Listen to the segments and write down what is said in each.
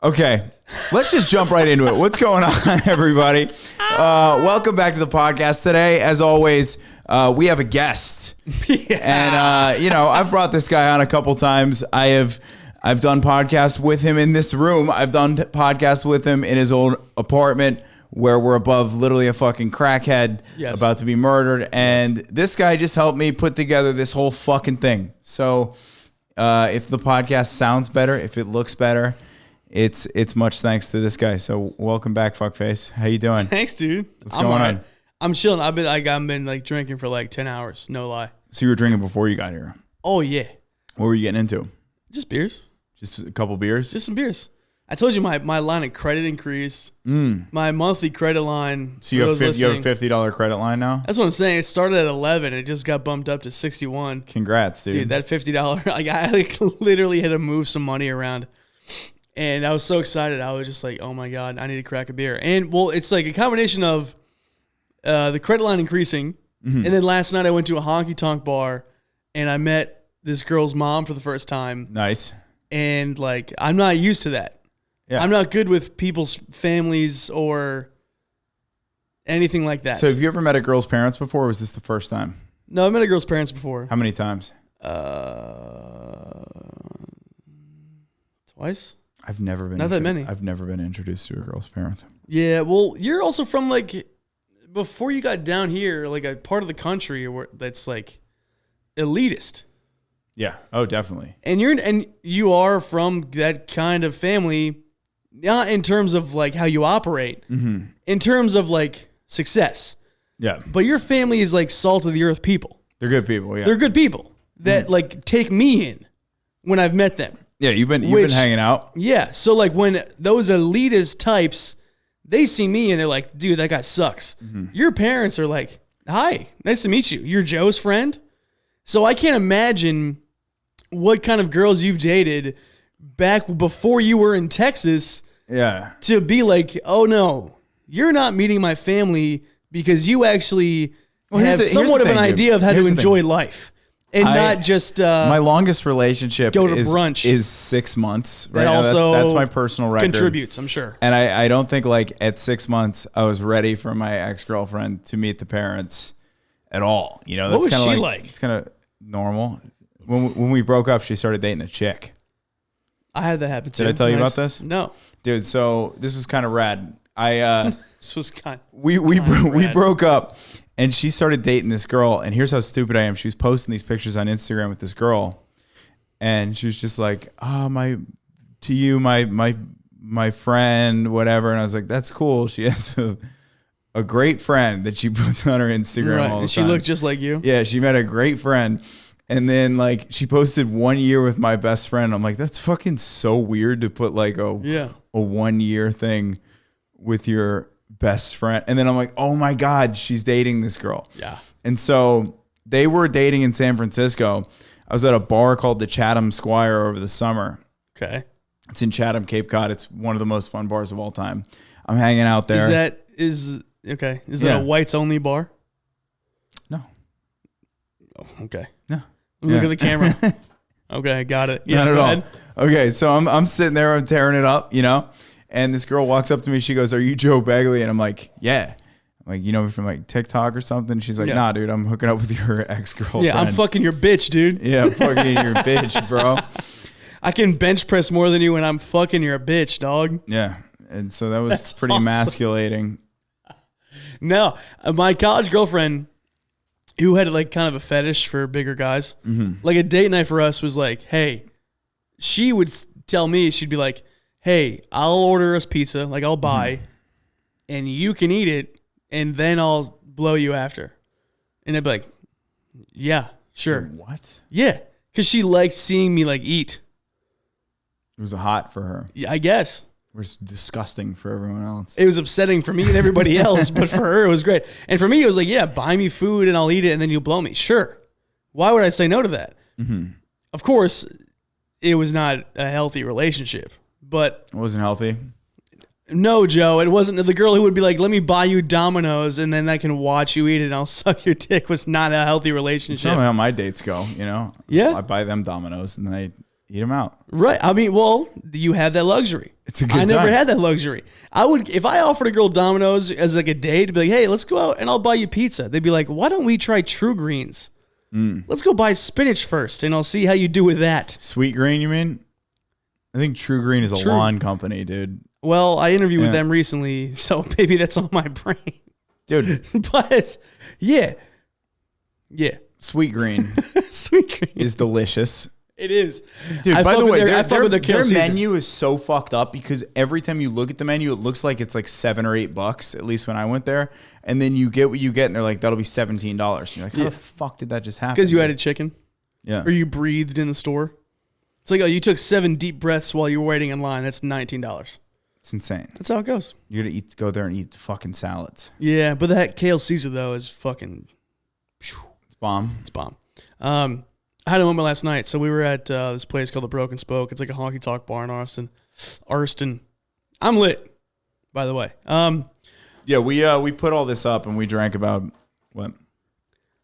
Okay, let's just jump right into it. What's going on, everybody? Welcome back to the podcast today. As always, we have a guest, and I've brought this guy on a couple times. I've done podcasts with him in this room. I've done podcasts with him in his old apartment where we're above literally a fucking crackhead about to be murdered. And this guy just helped me put together this whole fucking thing. So if the podcast sounds better, if it looks better, it's much thanks to this guy. So welcome back, fuckface. How you doing? Thanks, dude. What's going on? I'm chilling. I've been like drinking for like 10 hours. No lie. So you were drinking before you got here? Oh yeah. What were you getting into? Just beers. Just a couple beers? Just some beers. I told you my line of credit increased. My monthly credit line. So you have a $50 credit line now? That's what I'm saying. It started at 11. It just got bumped up to 61. Congrats, dude. Dude, that $50. I literally had to move some money around. And I was so excited. I was just like, oh my God, I need to crack a beer. And well, it's like a combination of the credit line increasing. And then last night I went to a honky tonk bar and I met this girl's mom for the first time. Nice. And like, I'm not used to that. Yeah. I'm not good with people's families or anything like that. So have you ever met a girl's parents before, or was this the first time? No, I've met a girl's parents before. How many times? Twice. I've never been. Not that many. I've never been introduced to a girl's parents. Yeah, well, you're also from like, before you got down here, like a part of the country where that's like elitist. Yeah. Oh, definitely. And you are from that kind of family, not in terms of like how you operate, in terms of like success. Yeah. But your family is like salt of the earth people. They're good people. Yeah. They're good people that like take me in when I've met them. Yeah, you've been hanging out. Yeah, so like when those elitist types, they see me and they're like, dude, that guy sucks. Your parents are like, hi, nice to meet you. You're Joe's friend? So I can't imagine what kind of girls you've dated back before you were in Texas. Yeah. To be like, oh no, you're not meeting my family because you actually have somewhat of an idea of how to enjoy life. And not just my longest relationship go to brunch is 6 months. Right that now. also that's my personal record. Contributes, I'm sure. And I don't think like at 6 months I was ready for my ex-girlfriend to meet the parents at all. You know, that's what was she like? It's kind of normal. When we broke up, she started dating a chick. I had that happen too. Did I tell you about this? No, dude. So this was kind of rad. This was kind. We broke up. And she started dating this girl, and here's how stupid I am. She was posting these pictures on Instagram with this girl, and she was just like, "Oh, my friend, whatever." And I was like, "That's cool." She has a great friend that she puts on her Instagram all the time. And she looked just like you. Yeah, she met a great friend, and then like she posted 1 year with my best friend. I'm like, that's fucking so weird to put like a 1 year thing with your best friend. And then I'm like, oh my God, she's dating this girl. Yeah. And so they were dating in San Francisco. I was at a bar called the Chatham Squire over the summer. Okay. It's in Chatham, Cape Cod. It's one of the most fun bars of all time. I'm hanging out there. Is that a whites only bar? No. Oh, okay. No. Look at the camera. Okay, got it. Yeah, not at all. Okay, so I'm sitting there, I'm tearing it up, you know? And this girl walks up to me. She goes, "Are you Joe Begley?" And I'm like, "Yeah." I'm like, "You know me from like TikTok or something?" She's like, "Nah, dude, I'm hooking up with your ex-girlfriend." Yeah, I'm fucking your bitch, dude. Yeah, I'm fucking your bitch, bro. I can bench press more than you and I'm fucking your bitch, dog. Yeah. And so that was pretty emasculating. No, my college girlfriend who had like kind of a fetish for bigger guys, like a date night for us was like, hey, she would tell me, she'd be like, hey, I'll order us pizza, like I'll buy, and you can eat it, and then I'll blow you after. And I'd be like, yeah, sure. What? Yeah, because she liked seeing me like eat. It was hot for her. Yeah, I guess. It was disgusting for everyone else. It was upsetting for me and everybody else, but for her it was great. And for me it was like, yeah, buy me food and I'll eat it and then you'll blow me. Sure. Why would I say no to that? Of course, it was not a healthy relationship. But it wasn't healthy? No, Joe. It wasn't. The girl who would be like, let me buy you Domino's and then I can watch you eat it and I'll suck your dick was not a healthy relationship. That's how my dates go, you know? Yeah. I buy them Domino's and then I Eat them out. Right. I mean, well, you have that luxury. It's a good I never time. had that luxury. I would, if I offered a girl Domino's as like a date, to be like, hey, let's go out and I'll buy you pizza. They'd be like, why don't we try True Greens? Let's go buy spinach first and I'll see how you do with that. Sweet Green, you mean? I think True Green is a True. lawn company, dude. Well, I interviewed with Yeah. them recently, so maybe that's on my brain. Dude, But yeah. Yeah. Sweet Green Sweet Green. is delicious. It is. Dude, I by fuck the with way, their- I fuck with their Kale their Caesar. menu is so fucked up because every time you look at the menu, it looks like it's like $7 or $8, at least when I went there. And then you get what you get, and they're like, that'll be $17. And you're like, how Yeah. the fuck did that just happen? Because you added chicken Yeah. or you breathed in the store. It's like, oh, you took 7 deep breaths while you were waiting in line. That's $19. It's insane. That's how it goes. You're going to go there and eat fucking salads. Yeah, but that Kale Caesar, though, is fucking, It's bomb. it's bomb. I had a moment last night. So we were at this place called the Broken Spoke. It's like a honky tonk bar in Arston. I'm lit, by the way. Yeah, we put all this up and we drank about, what?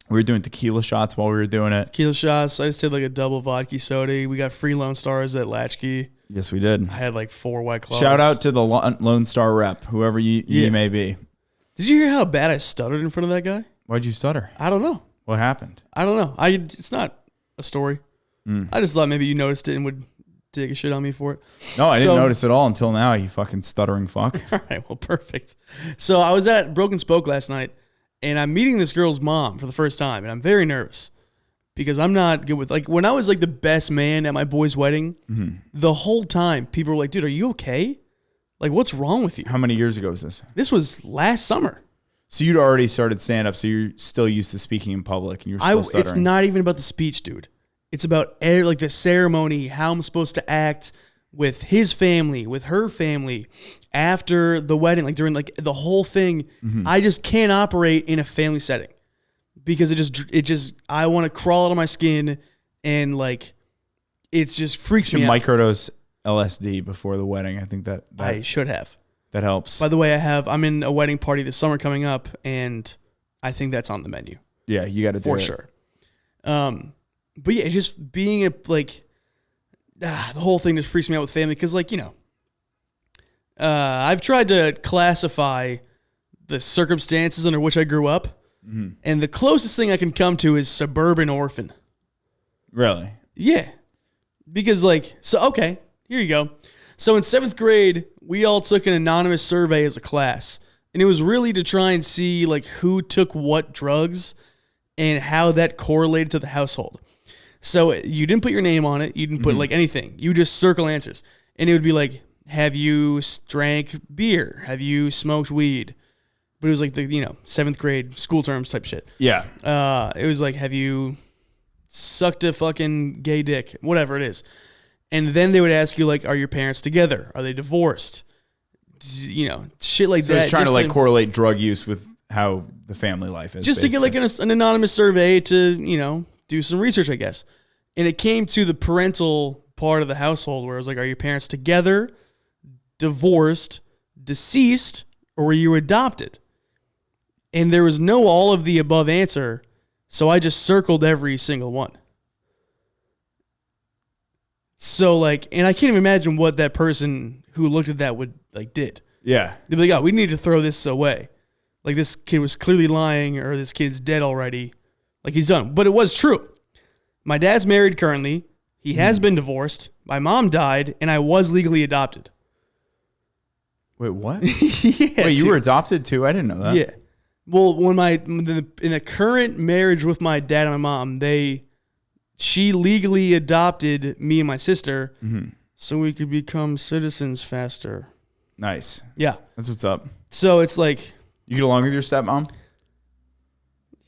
We were doing tequila shots while we were doing it. Tequila shots. I just did like a double vodka soda. We got free Lone Stars at Latchkey. Yes, we did. I had like 4 White Claws. Shout out to the Lone Star rep, whoever you Yeah. may be. Did you hear how bad I stuttered in front of that guy? Why'd you stutter? I don't know. What happened? I don't know. It's not a story. I just thought maybe you noticed it and would take a shit on me for it. No, I didn't So- notice at all until now, you fucking stuttering fuck. All right, well, perfect. So I was at Broken Spoke last night, and I'm meeting this girl's mom for the first time, and I'm very nervous because I'm not good with, like, when I was like the best man at my boy's wedding, the whole time people were like, dude, are you okay? Like, what's wrong with you? How many years ago was this? This was last summer. So you'd already started stand-up, so you're still used to speaking in public, and you're still stuttering. It's not even about the speech, dude. It's about like the ceremony, how I'm supposed to act with his family, with her family, after the wedding, like during like the whole thing. I just can't operate in a family setting because it just I want to crawl out of my skin and like it just freaks You me out. microdose LSD before the wedding. I think that I should have. that helps. By the way, I'm in a wedding party this summer coming up, and I think that's on the menu. Yeah, you got to do For it. sure. But yeah, just being the whole thing just freaks me out with family because, like, you know, I've tried to classify the circumstances under which I grew up, and the closest thing I can come to is suburban orphan. Really? Yeah, because okay, here you go. So in 7th grade, we all took an anonymous survey as a class, and it was really to try and see like who took what drugs and how that correlated to the household. So you didn't put your name on it. You didn't put like anything. You just circle answers. And it would be like, have you drank beer? Have you smoked weed? But it was like the, 7th grade school terms type shit. Yeah. It was like, have you sucked a fucking gay dick? Whatever it is. And then they would ask you like, are your parents together? Are they divorced? Shit like So that. it's trying to just like correlate drug use with how the family life is. just to get like an anonymous survey to do some research, I guess. And it came to the parental part of the household where it was like, are your parents together, divorced, deceased, or were you adopted? And there was no all of the above answer, so I just circled every single one. So like, and I can't even imagine what that person who looked at that would like did. Yeah. They'd be like, oh, we need to throw this away. Like this kid was clearly lying or this kid's dead already. Like he's done. But it was true. My dad's married currently. He has been divorced. My mom died and I was legally adopted. Wait, what? Yeah, Wait, you dude. were adopted too? I didn't know that. Yeah. Well, when in the current marriage with my dad and my mom, she legally adopted me and my sister so we could become citizens faster. Nice. Yeah. That's what's up. So it's like, You get along with your stepmom?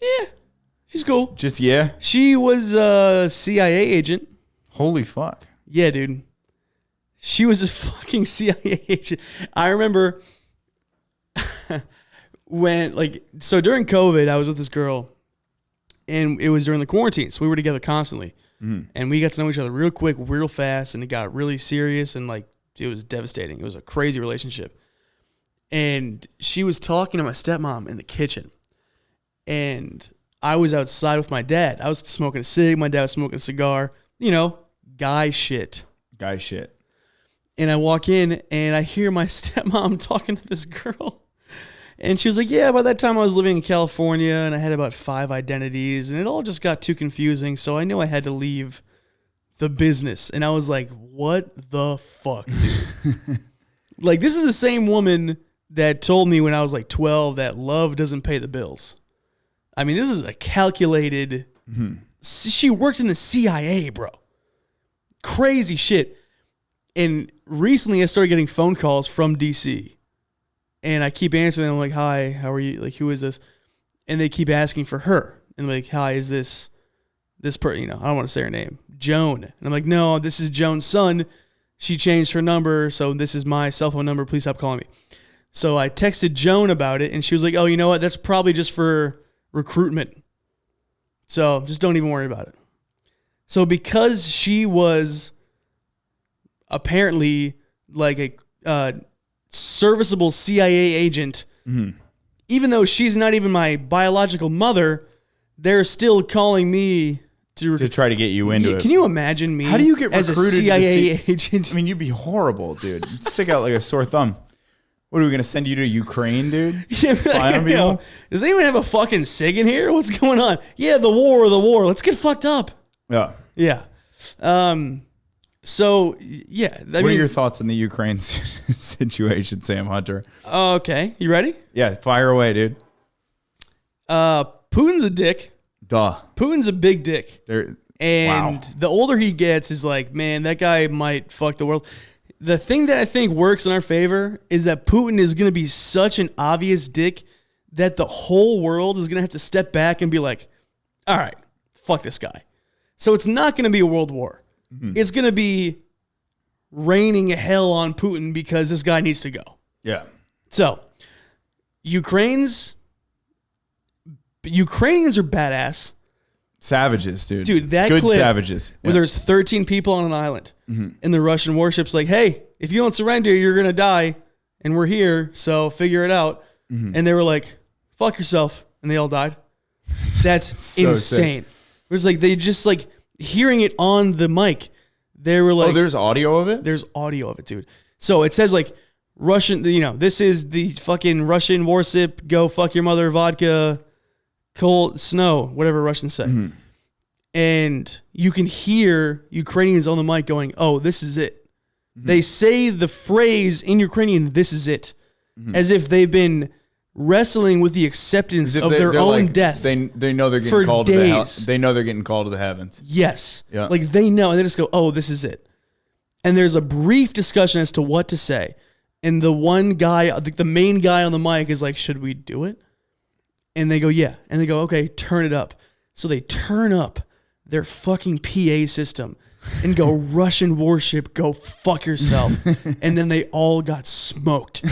yeah, she's cool. Just yeah? She was a CIA agent. Holy fuck. Yeah, dude. She was a fucking CIA agent. I remember so during COVID, I was with this girl and it was during the quarantine. So we were together constantly and we got to know each other real quick, real fast. And it got really serious and like, it was devastating. It was a crazy relationship. And she was talking to my stepmom in the kitchen and I was outside with my dad. I was smoking a cig. My dad was smoking a cigar, guy shit. Guy shit. And I walk in and I hear my stepmom talking to this girl. And she was like, yeah, by that time I was living in California and I had about 5 identities and it all just got too confusing. So I knew I had to leave the business. And I was like, what the fuck, dude? Like, this is the same woman that told me when I was like 12 that love doesn't pay the bills. I mean, this is a calculated... She worked in the CIA, bro. Crazy shit. And recently I started getting phone calls from DC. And I keep answering them. I'm like, hi, how are you? Like, who is this? And they keep asking for her. And I'm like, hi, is this person? You know, I don't want to say her name. Joan. And I'm like, no, this is Joan's son. She changed her number. So this is my cell phone number. Please stop calling me. So I texted Joan about it. And she was like, oh, you know what? That's probably just for recruitment. So just don't even worry about it. So because she was apparently like a serviceable CIA agent, even though she's not even my biological mother, they're still calling me to try to get you into it. Can you imagine me? How do you get as recruited a CIA agent? I mean, you'd be horrible, dude. You'd stick out like a sore thumb. What are we gonna send you to Ukraine, dude? Spy on people? Does anyone have a fucking SIG in here? What's going on? Yeah, the war. Let's get fucked up. Yeah. Yeah. So yeah. What are your thoughts on the Ukraine situation, Sam Hunter? Okay, you ready? Yeah, fire away, dude. Putin's a dick. Duh. Putin's a big dick. Wow. The older he gets is like, man, that guy might fuck the world. The thing that I think works in our favor is that Putin is going to be such an obvious dick that the whole world is going to have to step back and be like, all right, fuck this guy. So it's not going to be a world war. It's going to be raining hell on Putin because this guy needs to go. Yeah. So Ukrainians are badass. Savages, dude. Dude, that good clip savages. where there's 13 people on an island and the Russian warship's like, hey, if you don't surrender, you're going to die. And we're here, so figure it out. And they were like, fuck yourself. And they all died. That's So insane. It was like, they just like hearing it on the mic. They were like, Oh, there's audio of it? there's audio of it, dude. So it says like Russian, you know, this is the fucking Russian warship, go fuck your mother, vodka, cold snow, whatever Russians say. And you can hear Ukrainians on the mic going, oh, this is it. They say the phrase in Ukrainian, this is it, as if they've been wrestling with the acceptance of their own death. They know they're for getting called days. to the they know they're getting called to the heavens. Yes. Yeah. Like they know, and they just go, oh, this is it. And there's a brief discussion as to what to say. And the one guy, the main guy on the mic is like, should we do it? And they go, yeah. And they go, okay, turn it up. So they turn up their fucking PA system and go, Russian warship, go fuck yourself. And then they all got smoked.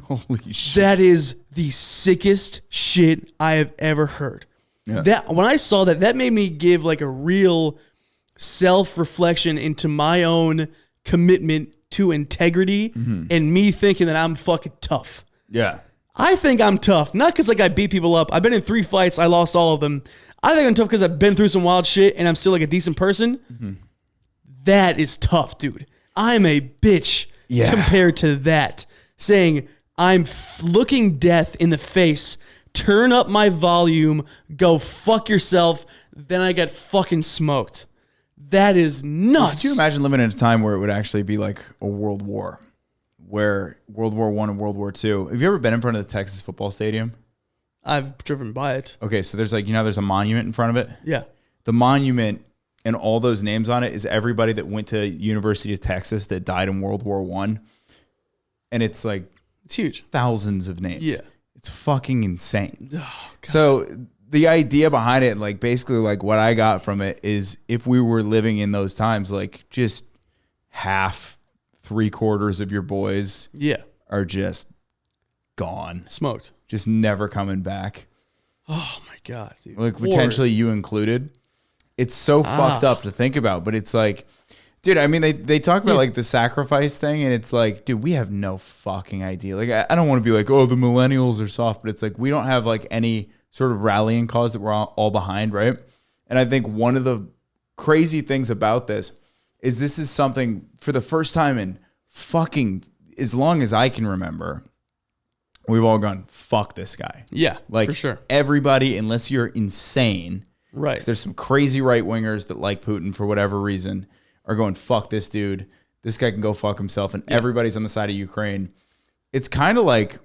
Holy shit. That is the sickest shit I have ever heard. Yeah. That when I saw that, that made me give like a real self-reflection into my own commitment to integrity and me thinking that I'm fucking tough. Yeah. I think I'm tough, not because like I beat people up. I've been in 3 fights. I lost all of them. I think I'm tough because I've been through some wild shit and I'm still like a decent person. That is tough, dude. I'm a bitch compared to that. Saying I'm looking death in the face, turn up my volume, go fuck yourself, then I get fucking smoked. That is nuts. Could you imagine living in a time where it would actually be like a world war? Where World War I and World War II. Have you ever been in front of the Texas football stadium? I've driven by it. Okay, so there's like, there's a monument in front of it. Yeah. The monument and all those names on it is everybody that went to University of Texas that died in World War I. And it's like It's huge. thousands of names. Yeah. It's fucking insane. So the idea behind it, like basically like what I got from it is if we were living in those times, like just half, 3/4 of your boys Yeah. are just gone. Smoked. Just never coming back. Oh my God, dude. Like potentially you included. It's so fucked up to think about, but it's like, dude, I mean, they talk about like the sacrifice thing and it's like, dude, we have no fucking idea. Like, I don't want to be like, oh, the millennials are soft, but it's like, we don't have like any sort of rallying cause that we're all behind. Right. And I think one of the crazy things about this is this is something for the first time in fucking as long as I can remember. We've all gone, fuck this guy. Yeah, Like for sure. everybody, unless you're insane, Right. 'cause there's some crazy right wingers that like Putin for whatever reason are going, fuck this dude. This guy can go fuck himself. And everybody's on the side of Ukraine. It's kind of like,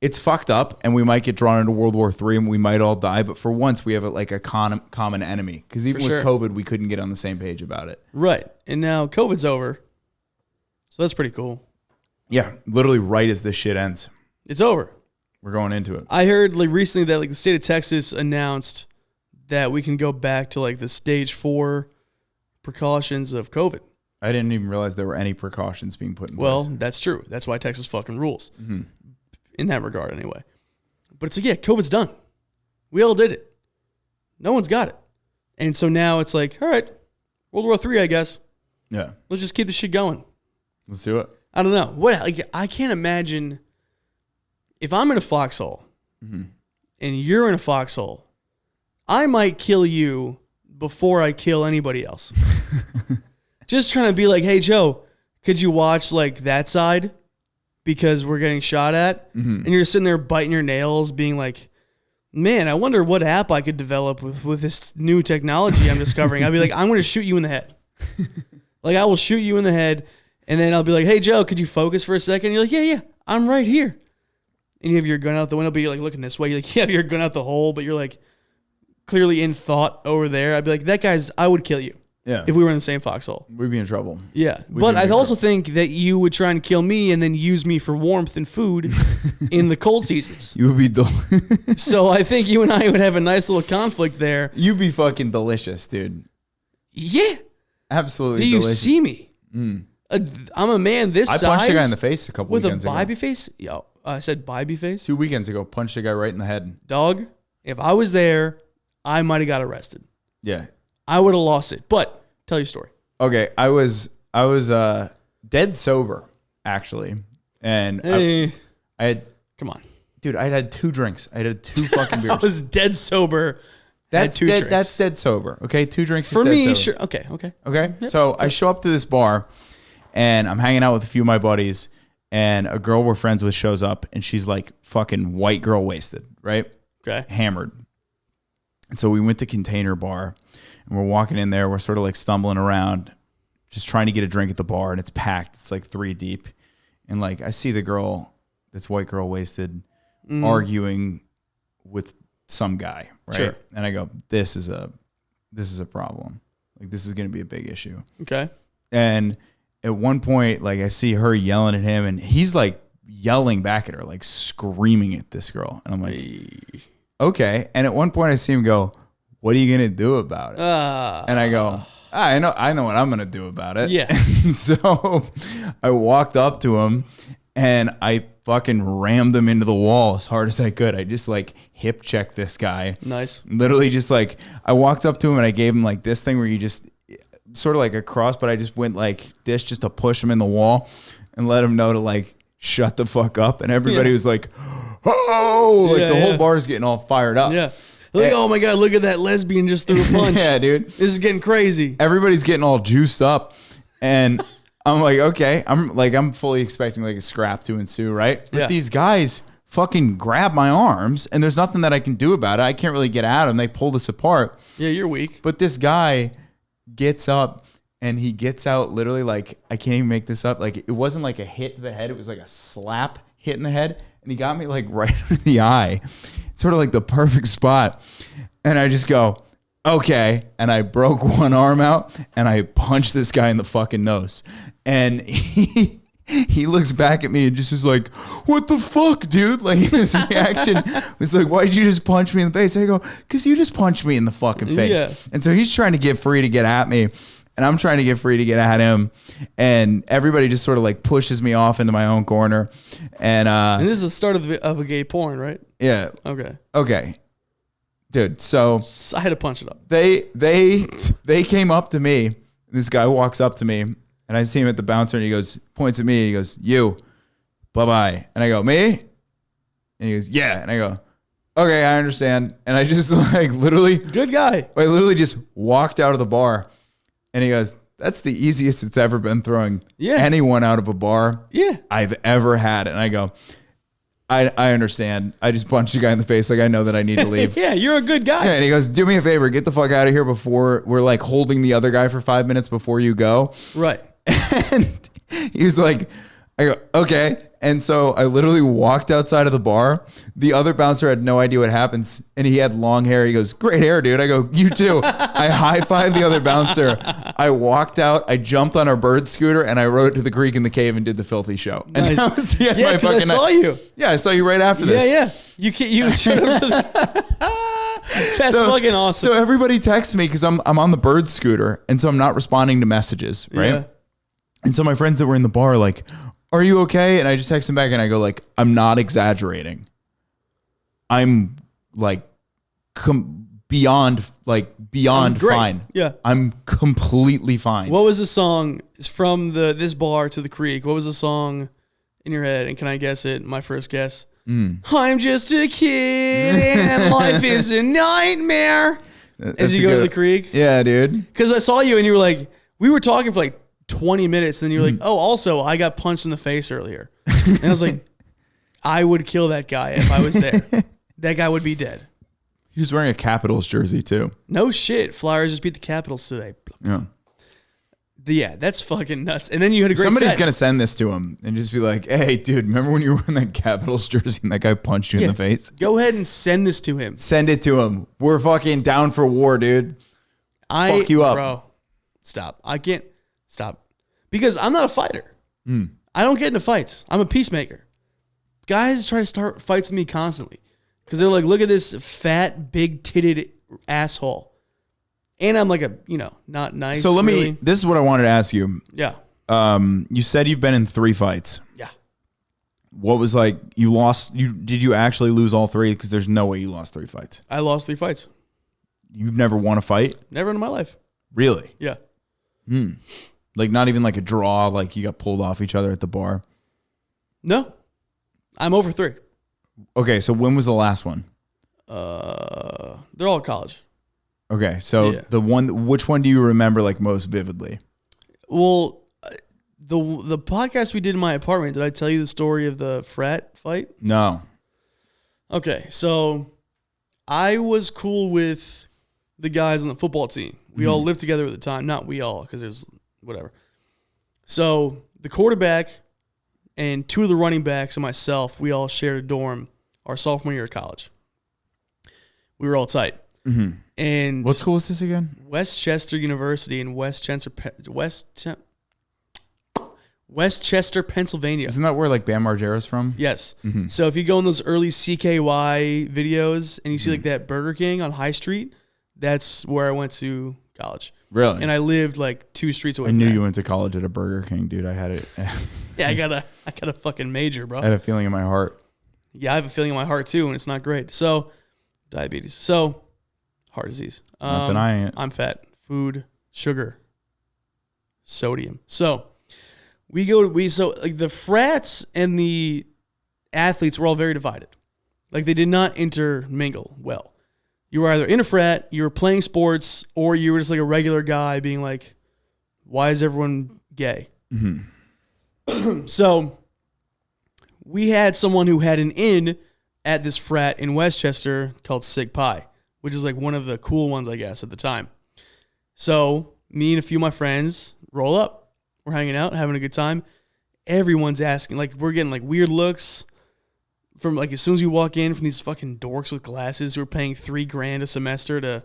it's fucked up and we might get drawn into World War III and we might all die. But for once, we have a common enemy. Because even For with sure. COVID, we couldn't get on the same page about it. Right. And now COVID's over. So that's pretty cool. Yeah, literally right as this shit ends. It's over. We're going into it. I heard like recently that like the state of Texas announced that we can go back to like the stage 4 precautions of COVID. I didn't even realize there were any precautions being put in Well, place. that's true. That's why Texas fucking rules. In that regard, anyway. But it's like, yeah, COVID's done. We all did it. No one's got it. And so now it's like, all right, World War III, I guess. Yeah, Let's just keep this shit going. let's do it. I don't know. What like, I can't imagine if I'm in a foxhole and you're in a foxhole, I might kill you before I kill anybody else. Just trying to be like, hey, Joe, could you watch like that side? Because we're getting shot at. And you're sitting there biting your nails, being like, man, I wonder what app I could develop with this new technology I'm discovering. I'd be like, I'm going to shoot you in the head. Like, I will shoot you in the head. And then I'll be like, hey, Joe, could you focus for a second? And you're like, yeah, I'm right here. And you have your gun out the window, but you're like looking this way. You're like, you have your gun out the hole, but you're like clearly in thought over there. I'd be like, I would kill you Yeah, if we were in the same foxhole. we'd be in trouble. Yeah. Would But you I make also think that you would try and kill me and then use me for warmth and food in the cold seasons. You would be So I think you and I would have a nice little conflict there. you'd be fucking delicious, dude. Yeah. Absolutely Do you delicious. see me? I'm a man this I size. punched a guy in the face a couple with a weekends ago. Bybee face. Yo, I said Bybee face. 2 weekends ago, punched a guy right in the head. Dog, if I was there, I might have got arrested. Yeah. I would have lost it. But tell your story. Okay, I was dead sober actually, and Hey, I had come on. dude, I had 2 drinks. I had 2 fucking I beers. was dead sober. That's had 2 dead. drinks. That's dead sober. Okay, 2 drinks For is dead me, sober. sure. Okay. Okay, so I show up to this bar, and I'm hanging out with a few of my buddies, and a girl we're friends with shows up, and she's like fucking white girl wasted, right? Okay. Hammered. And so we went to Container Bar, and we're walking in there. We're sort of like stumbling around, just trying to get a drink at the bar, and it's packed. It's like 3 deep, and like I see the girl, this white girl wasted, arguing with some guy, right? Sure. And I go, this is a problem. Like this is going to be a big issue. Okay. And at one point, like I see her yelling at him, and he's like yelling back at her, like screaming at this girl, and I'm like, okay. And at one point, I see him go, "What are you gonna do about it?" And I go, I know what I'm gonna do about it. Yeah. And so I walked up to him, and I fucking rammed him into the wall as hard as I could. I just like hip checked this guy. Nice. Literally just like, I walked up to him and I gave him like this thing where you just sort of like a cross, but I just went like this just to push him in the wall and let him know to like shut the fuck up. And everybody Yeah. was like, oh, like Yeah, the whole yeah. bar is getting all fired up. Yeah. Like, oh my God, look at that lesbian just threw a punch. Yeah, dude. This is getting crazy. Everybody's getting all juiced up. And I'm like, okay, I'm fully expecting like a scrap to ensue, right? But Yeah. these guys fucking grab my arms and there's nothing that I can do about it. I can't really get at them. They pulled us apart. Yeah, you're weak. But this guy gets up and he gets out literally like, I can't even make this up. Like it wasn't like a hit to the head. It was like a slap hit in the head. And he got me like right in the eye. Sort of like the perfect spot. And I just go, okay. And I broke one arm out and I punched this guy in the fucking nose. And he looks back at me and just is like, what the fuck, dude? Like his reaction was like, why did you just punch me in the face? And I go, because you just punched me in the fucking face. Yeah. And so he's trying to get free to get at me. And I'm trying to get free to get at him. And everybody just sort of like pushes me off into my own corner. And And this is the start of a gay porn, right? yeah. Okay. Okay. Dude, so So I had to punch it up. they came up to me. This guy walks up to me and I see him at the bouncer and he goes, points at me and he goes, you, bye-bye. And I go, me? And he goes, yeah. And I go, okay, I understand. And I just like literally, Good guy. I literally just walked out of the bar and he goes, that's the easiest it's ever been throwing Yeah. anyone out of a bar Yeah. I've ever had. And I go, I understand. I just punched a guy in the face. Like, I know that I need to leave. Yeah, you're a good guy. Yeah, and he goes, do me a favor, get the fuck out of here before we're like holding the other guy for 5 minutes before you go. Right. And he was like, I go, okay. And so I literally walked outside of the bar. The other bouncer had no idea what happens. And he had long hair. He goes, great hair, dude. I go, you too. I high-fived the other bouncer. I walked out. I jumped on our bird scooter and I rode to the creek in the cave and did the filthy show. And Nice. that was the end of Yeah, my because I fucking saw night. you. Yeah, I saw you right after Yeah, this. yeah. You showed up to the... That's fucking awesome. So everybody texts me because I'm on the bird scooter. And so I'm not responding to messages, right? Yeah. And so my friends that were in the bar are like, are you okay? And I just text them back and I go like, I'm not exaggerating. I'm like beyond great. fine. Yeah. I'm completely fine. What was the song from this bar to the creek? What was the song in your head? And can I guess it? My first guess. I'm just a kid and life is a nightmare. As you go to the creek. Yeah, dude. Because I saw you and you were like, we were talking for like 20 minutes. And then you were like, oh, also, I got punched in the face earlier. And I was like, I would kill that guy if I was there. That guy would be dead. He was wearing a Capitals jersey too. No shit. Flyers just beat the Capitals today. Yeah. Yeah, that's fucking nuts. And then you had a great Somebody's set. going to send this to him and just be like, hey, dude, remember when you were in that Capitals jersey and that guy punched you in the face? Go ahead and send this to him. Send it to him. We're fucking down for war, dude. Fuck you up. Bro, stop. I can't stop. Because I'm not a fighter. I don't get into fights. I'm a peacemaker. Guys try to start fights with me constantly. Because they're like, look at this fat, big-titted asshole. And I'm like not nice. So really. this is what I wanted to ask you. Yeah. You said you've been in 3 fights. Yeah. What was like, did you actually lose all 3? Because there's no way you lost 3 fights. I lost 3 fights. You've never won a fight? Never in my life. Really? Yeah. Like not even like a draw, like you got pulled off each other at the bar? No. I'm over 3. Okay, so when was the last one? They're all at college. Okay, so Yeah. which one do you remember like most vividly? Well, the podcast we did in my apartment, did I tell you the story of the frat fight? No. Okay, so I was cool with the guys on the football team. We all lived together at the time. Not we all, because there's whatever. So the quarterback and 2 of the running backs and myself, we all shared a dorm our sophomore year of college. We were all tight. And What school is this again? Westchester University in Westchester, Pennsylvania. Isn't that where like Bam Margera's from? Yes. So if you go in those early CKY videos and you see like that Burger King on High Street, that's where I went to college. Really? And I lived like 2 streets away I from knew that. you went to college at a Burger King, dude. I had it. Yeah, I got a fucking major, bro. I had a feeling in my heart. Yeah, I have a feeling in my heart too, and it's not great. So, diabetes. So, heart disease. Not denying it. I'm fat. Food, sugar, sodium. So, like the frats and the athletes were all very divided. Like they did not intermingle well. You were either in a frat, you were playing sports, or you were just like a regular guy being like, why is everyone gay? So we had someone who had an inn at this frat in Westchester called Sig Pi, which is like one of the cool ones, I guess, at the time. So me and a few of my friends roll up. We're hanging out, having a good time. Everyone's asking, like, we're getting like weird looks from like as soon as you walk in from these fucking dorks with glasses who are paying $3,000 a semester to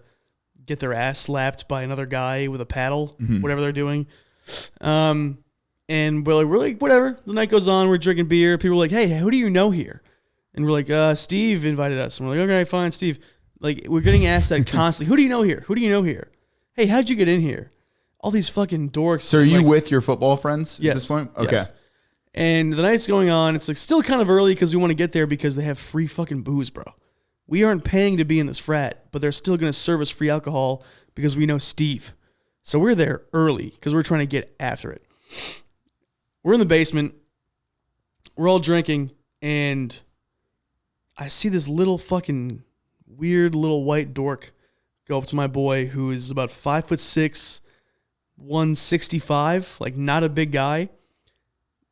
get their ass slapped by another guy with a paddle, whatever they're doing. And we're like, whatever. The night goes on. We're drinking beer. People are like, hey, who do you know here? And we're like, Steve invited us. And we're like, okay, fine, Steve. Like, we're getting asked that constantly. Who do you know here? Who do you know here? Hey, how'd you get in here? All these fucking dorks. So are you with your football friends Yes. at this point? Yes. Okay. And the night's going on. It's like still kind of early because we want to get there because they have free fucking booze, bro. We aren't paying to be in this frat, but they're still going to serve us free alcohol because we know Steve. So we're there early because we're trying to get after it. We're in the basement. We're all drinking, and I see this little fucking weird little white dork go up to my boy who is about 5'6", 165, like not a big guy,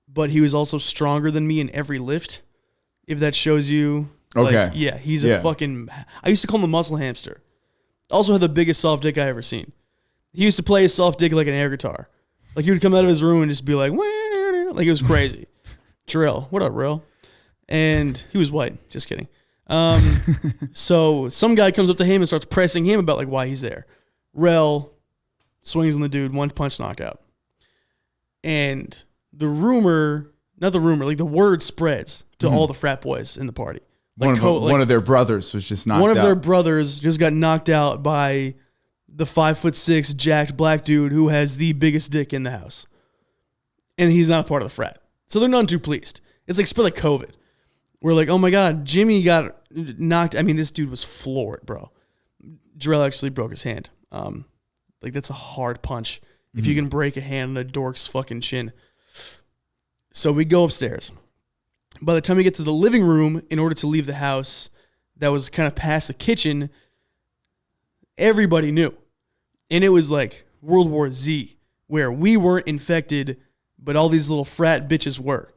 but he was also stronger than me in every lift. If that shows you. Okay. Like, yeah, he's a fucking... I used to call him a muscle hamster. Also had the biggest soft dick I ever seen. He used to play his soft dick like an air guitar. Like, he would come out of his room and just be like... Like, it was crazy. Trill. What up, Rill? And he was white. Just kidding. So, some guy comes up to him and starts pressing him about, like, why he's there. Rel swings on the dude, one punch knockout. And the rumor... Not the rumor, like, the word spreads to all the frat boys in the party. Like one of their brothers was just knocked out. One of their brothers just got knocked out by the 5'6" jacked black dude who has the biggest dick in the house. And he's not a part of the frat. So they're none too pleased. It's like spread like COVID. We're like, oh my God, Jimmy got knocked. I mean, this dude was floored, bro. Jarrell actually broke his hand. Like, that's a hard punch. If you can break a hand on a dork's fucking chin. So we go upstairs. By the time we get to the living room, in order to leave the house that was kind of past the kitchen, everybody knew. And it was like World War Z, where we weren't infected, but all these little frat bitches were.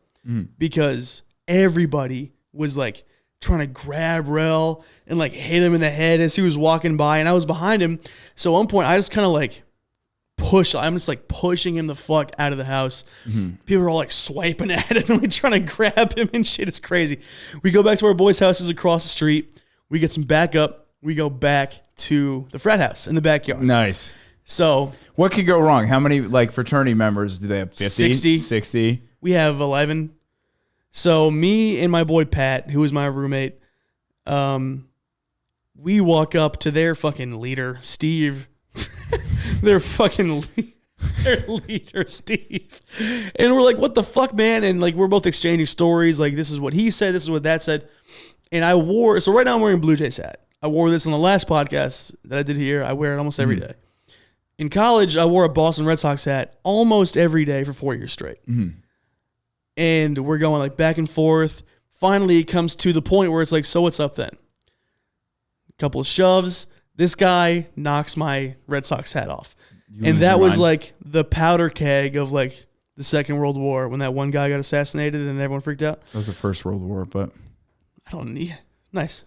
Because everybody was like trying to grab Rel and like hit him in the head as he was walking by. And I was behind him. So at one point, I just kind of like I'm just like pushing him the fuck out of the house. People are all like swiping at him and like trying to grab him and shit. It's crazy. We go back to our boys' houses across the street. We get some backup. We go back to the frat house in the backyard. Nice. So what could go wrong? How many like fraternity members do they have? 50? 60? We have 11. So me and my boy Pat, who was my roommate, we walk up to their fucking leader, Steve. Their leader, Steve. And we're like, what the fuck, man? And like, we're both exchanging stories. Like, this is what he said. This is what that said. And so right now I'm wearing a Blue Jays hat. I wore this on the last podcast that I did here. I wear it almost every day. In college, I wore a Boston Red Sox hat almost every day for 4 years straight. And we're going like back and forth. Finally, it comes to the point where it's like, so what's up then? A couple of shoves. This guy knocks my Red Sox hat off. And that was like the powder keg of like the Second World War when that one guy got assassinated and everyone freaked out. That was the First World War, but I don't need. Nice.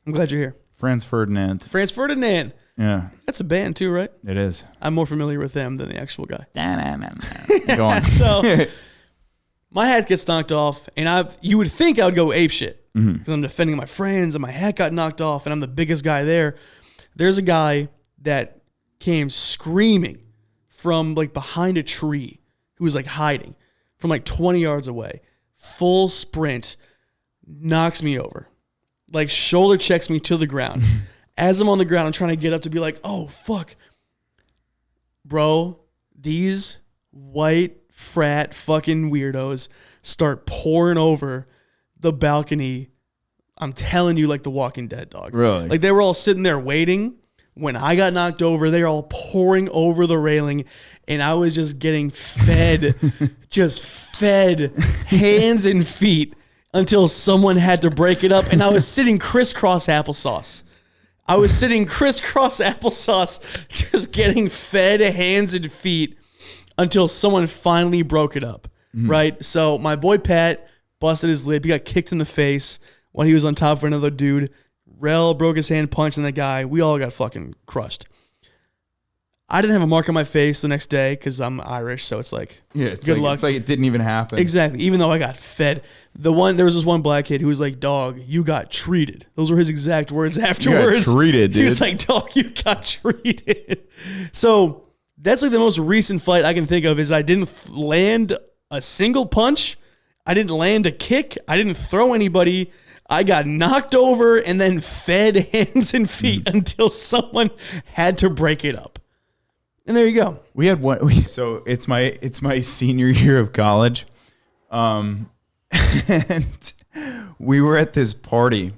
I'm glad you're here. Franz Ferdinand. Franz Ferdinand. Yeah. That's a band too, right? It is. I'm more familiar with them than the actual guy. Go on. So my hat gets knocked off, and you would think I would go ape shit because I'm defending my friends, and my hat got knocked off, and I'm the biggest guy there. There's a guy that came screaming from like behind a tree who was like hiding from like 20 yards away. Full sprint, knocks me over. Like shoulder checks me to the ground. As I'm on the ground, I'm trying to get up to be like, oh, fuck. Bro, these white frat fucking weirdos start pouring over the balcony. I'm telling you, like The Walking Dead, dog. Really? Like they were all sitting there waiting. When I got knocked over, they were all pouring over the railing, and I was just getting fed, hands and feet until someone had to break it up. And I was sitting crisscross applesauce. Just getting fed hands and feet until someone finally broke it up, right? So my boy Pat busted his lip. He got kicked in the face when he was on top of another dude. Rel broke his hand punching the guy. We all got fucking crushed. I didn't have a mark on my face the next day because I'm Irish, so it's like, good luck. It's like it didn't even happen. Exactly. Even though I got fed. There was this one black kid who was like, dog, you got treated. Those were his exact words afterwards. You got treated, dude. He was like, dog, you got treated. So that's like the most recent fight I can think of is I didn't land a single punch. I didn't land a kick. I didn't throw anybody. I got knocked over and then fed hands and feet until someone had to break it up. And there you go. We had one. So it's my senior year of college, and we were at this party,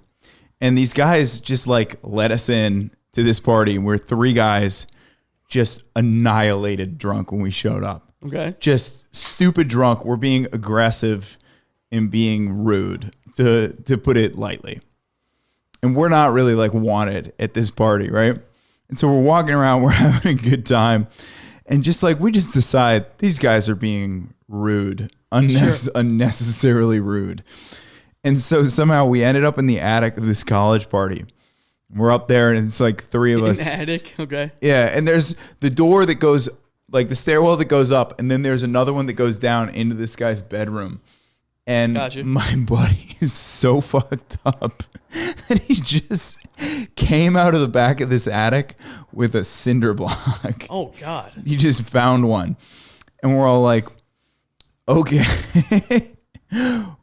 and these guys just like let us in to this party, and we're three guys, just annihilated drunk when we showed up. Okay. Just stupid drunk. We're being aggressive and being rude, to put it lightly. And we're not really like wanted at this party, right? And so we're walking around, we're having a good time. And just like we just decide these guys are being rude, unnecessarily rude. And so somehow we ended up in the attic of this college party. We're up there and it's like three of us. In the attic, okay. Yeah, and there's the door that goes, like the stairwell that goes up, and then there's another one that goes down into this guy's bedroom. And Gotcha. my buddy is so fucked up that he just came out of the back of this attic with a cinder block. Oh, God. He just found one. And we're all like, okay,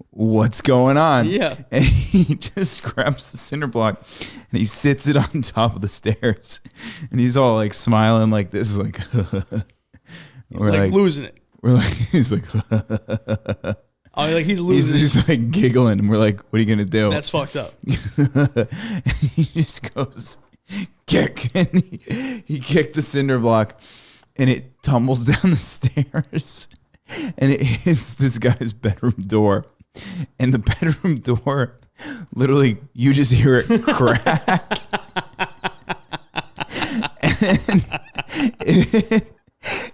what's going on? Yeah. And he just grabs the cinder block and he sits it on top of the stairs. And he's all like smiling like this, like, we're like losing it. We're like, he's like, Oh, like he's losing it. he's like giggling. And we're like, what are you going to do? That's fucked up. And he just goes, kick. And he kicked the cinder block and it tumbles down the stairs and it hits this guy's bedroom door. And the bedroom door, literally, you just hear it crack. And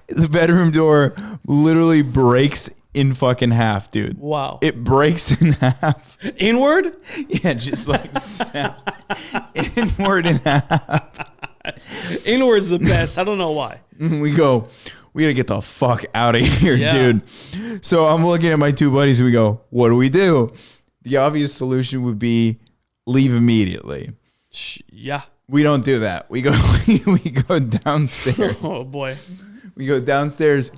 the bedroom door literally breaks in fucking half, dude. Wow. It breaks in half. Inward? Yeah, just like snaps inward in half. Inward's the best. I don't know why. We gotta get the fuck out of here, Yeah. dude. So I'm looking at my two buddies and we go, what do we do? The obvious solution would be leave immediately. Yeah. We don't do that. We go we go downstairs. Oh, boy. We go downstairs.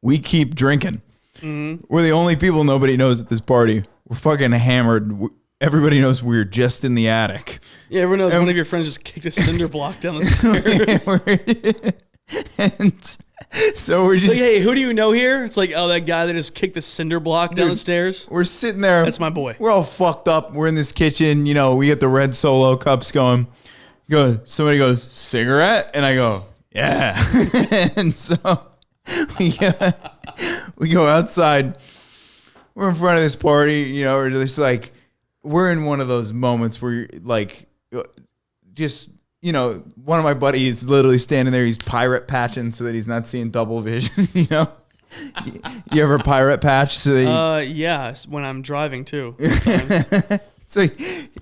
We keep drinking. Mm-hmm. We're the only people nobody knows at this party. We're fucking hammered. Everybody knows we're just in the attic. Yeah, everyone knows one of your friends just kicked a cinder block down the stairs. And so we're just Like, hey, who do you know here? It's like, oh, that guy that just kicked the cinder block down the stairs. we're sitting there. That's my boy. We're all fucked up. We're in this kitchen. You know, we get the red Solo cups going. Somebody goes, cigarette? And I go, yeah. And so we go outside. We're in front of this party. You know, we're just like, we're in one of those moments where you're like, just, you know, one of my buddies literally standing there. He's pirate patching so that he's not seeing double vision, you know? You ever pirate patch? So that yeah, when I'm driving too. so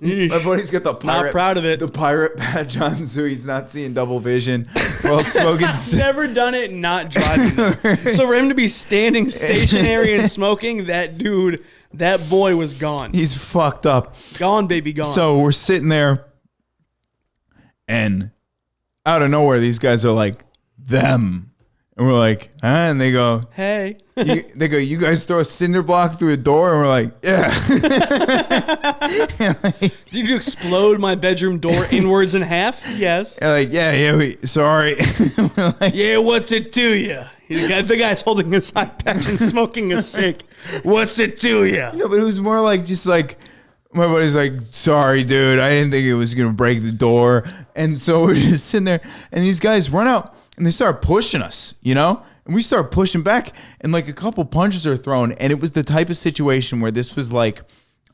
my buddy's got the pirate. Not proud of it. The pirate patch on, so he's not seeing double vision while smoking. Never done it not driving. So for him to be standing stationary and smoking, that boy was gone. He's fucked up. Gone, baby, gone. So we're sitting there, and out of nowhere, these guys are like, them. And we're like, huh? And they go, hey. they go, you guys throw a cinder block through a door? And we're like, yeah. Did you explode my bedroom door inwards in half? Yes. And like, yeah, sorry. We're like, Yeah, what's it to you? The guy's holding his eye patch and smoking a cig. What's it to you? no, but it was more like, just like, my buddy's like, sorry, dude. I didn't think it was going to break the door. And so we're just sitting there, and these guys run out. And they start pushing us, you know? And we start pushing back, and like a couple punches are thrown. And it was the type of situation where this was like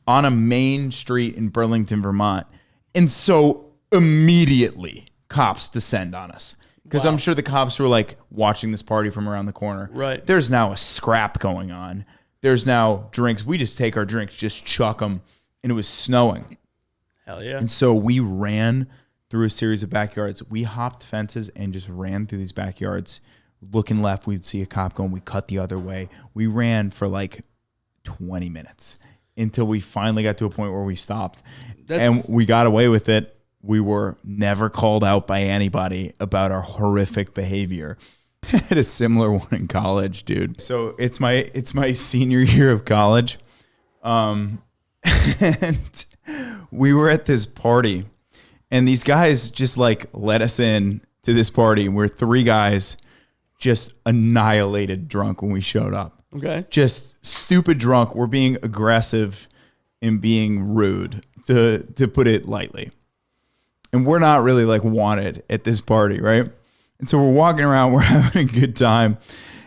on a main street in Burlington, Vermont. And so immediately cops descend on us. Because Wow. I'm sure the cops were like watching this party from around the corner. Right. There's now a scrap going on. There's now drinks. We just take our drinks, just chuck them. And it was snowing. Hell yeah. And so we ran through a series of backyards. We hopped fences and just ran through these backyards. Looking left, we'd see a cop going. We cut the other way. We ran for like 20 minutes until we finally got to a point where we stopped. And we got away with it. We were never called out by anybody about our horrific behavior. I had a similar one in college, dude. So it's my senior year of college. And we were at this party. And these guys just like let us in to this party. We're three guys just annihilated drunk when we showed up. Okay. Just stupid drunk. We're being aggressive and being rude, to put it lightly. And we're not really like wanted at this party, right? And so we're walking around, we're having a good time.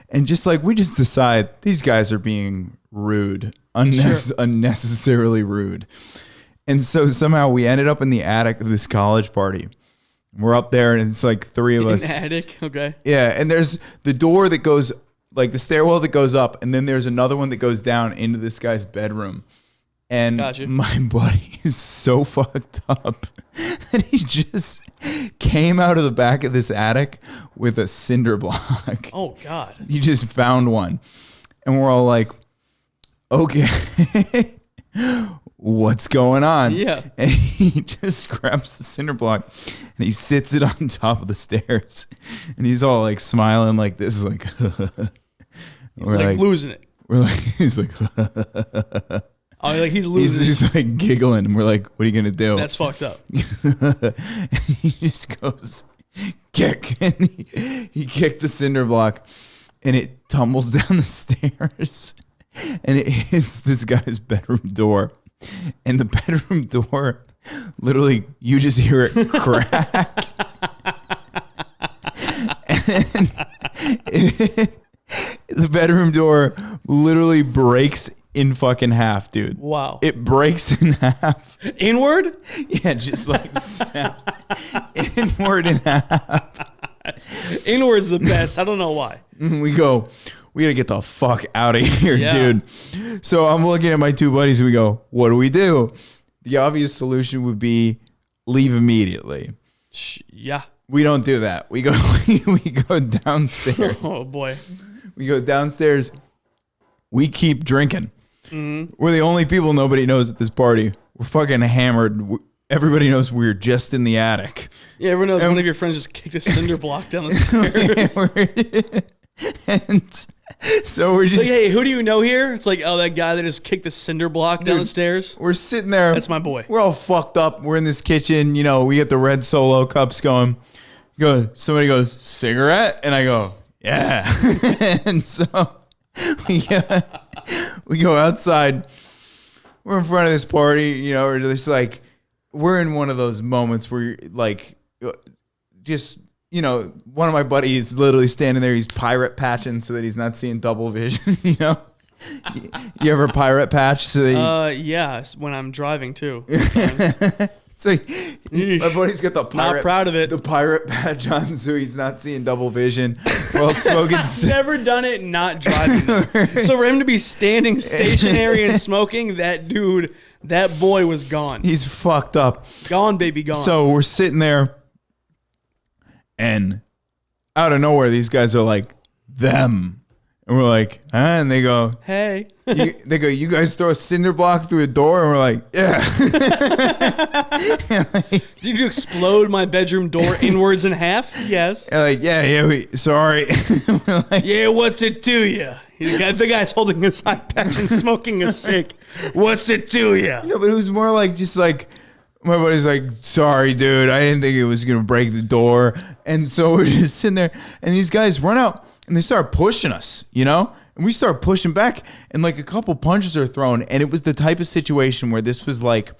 And just like we just decide these guys are being rude, unnecessarily rude. And so somehow we ended up in the attic of this college party. We're up there, and it's like three of us. In the attic, okay. Yeah, and there's the door that goes, like the stairwell that goes up, and then there's another one that goes down into this guy's bedroom. And Gotcha. my buddy is so fucked up that he just came out of the back of this attic with a cinder block. Oh, God. He just found one. And we're all like, okay, what's going on? Yeah. And he just grabs the cinder block and he sits it on top of the stairs. And he's all like smiling like this, like, we're like losing it. We're like, he's like, Oh, like he's losing it. he's like giggling. And we're like, what are you going to do? That's fucked up. And he just goes, kick. And he kicked the cinder block and it tumbles down the stairs and it hits this guy's bedroom door. And the bedroom door, literally, you just hear it crack. And the bedroom door literally breaks in fucking half, dude. Wow. It breaks in half. Inward? Yeah, just like snaps inward in half. Inward's the best. I don't know why. We go, we gotta get the fuck out of here, Yeah. dude. So I'm looking at my two buddies and we go, what do we do? The obvious solution would be leave immediately. Yeah. We don't do that. We go we go downstairs. Oh, boy. We go downstairs. We keep drinking. Mm-hmm. We're the only people nobody knows at this party. We're fucking hammered. Everybody knows we're just in the attic. Yeah, everyone knows one of your friends just kicked a cinder block down the stairs. And so we're just Like, hey, who do you know here? It's like, oh, that guy that just kicked the cinder block down the stairs. we're sitting there. That's my boy. We're all fucked up. We're in this kitchen. You know, we get the red Solo cups going. Somebody goes, cigarette? And I go, yeah. And so we go outside. We're in front of this party. You know, we're just like, we're in one of those moments where you're like, just, you know, one of my buddies literally standing there. He's pirate patching so that he's not seeing double vision, you know? You ever pirate patch? So that yeah, when I'm driving too. so my buddy's got the pirate, Not proud of it. the pirate patch on so he's not seeing double vision while smoking. Never done it not driving. So for him to be standing stationary and smoking, that boy was gone. He's fucked up. Gone, baby, gone. So we're sitting there, and out of nowhere, these guys are like, them. And we're like, huh? And they go, hey. they go, you guys throw a cinder block through a door? And we're like, yeah. Did you explode my bedroom door inwards in half? Yes. And like, yeah, sorry. We're like, Yeah, what's it to you? The guy's holding his eye patch and smoking a cig. What's it to you? no, but it was more like, just like, my buddy's like, sorry, dude. I didn't think it was going to break the door. And so we're just sitting there, and these guys run out. And they start pushing us, you know? And we start pushing back, and like a couple punches are thrown. And it was the type of situation where this was like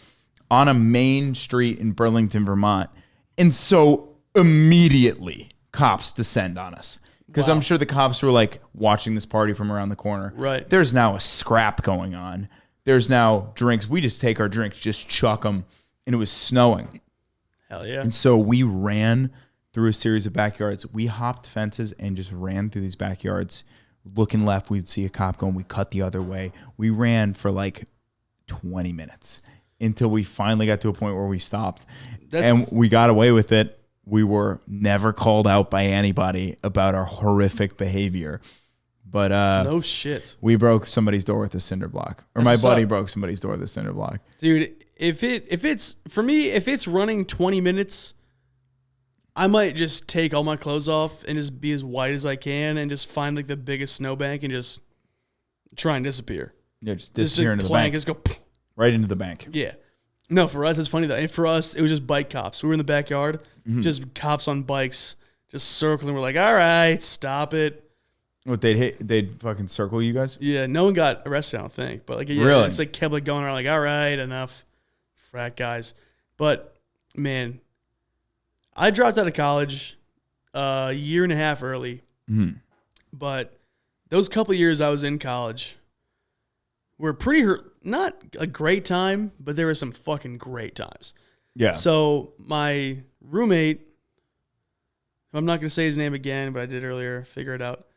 on a main street in Burlington, Vermont. And so immediately cops descend on us. Because Wow. I'm sure the cops were like watching this party from around the corner. Right. There's now a scrap going on. There's now drinks. We just take our drinks, just chuck them. And it was snowing. Hell yeah. And so we ran through a series of backyards. We hopped fences and just ran through these backyards. Looking left, we'd see a cop going. We cut the other way. We ran for like 20 minutes until we finally got to a point where we stopped. And we got away with it. We were never called out by anybody about our horrific behavior. But no shit. we broke somebody's door with a cinder block. Or my buddy broke somebody's door with a cinder block. Dude, if it's running 20 minutes, I might just take all my clothes off and just be as white as I can and just find like the biggest snowbank and just try and disappear. Yeah, just disappear into the plank, bank. just go. Right into the bank. Yeah. No, for us, it's funny though. And for us, it was just bike cops. We were in the backyard, just cops on bikes, just circling. We're like, all right, stop it. What, they'd fucking circle you guys? Yeah, no one got arrested, I don't think. But like, yeah, Really? it's like kept like going around like, all right, enough, frat guys. But man, I dropped out of college a year and a half early. Mm-hmm. But those couple years I was in college were not a great time, but there were some fucking great times. Yeah. So my roommate, I'm not going to say his name again, but I did earlier. Figure it out.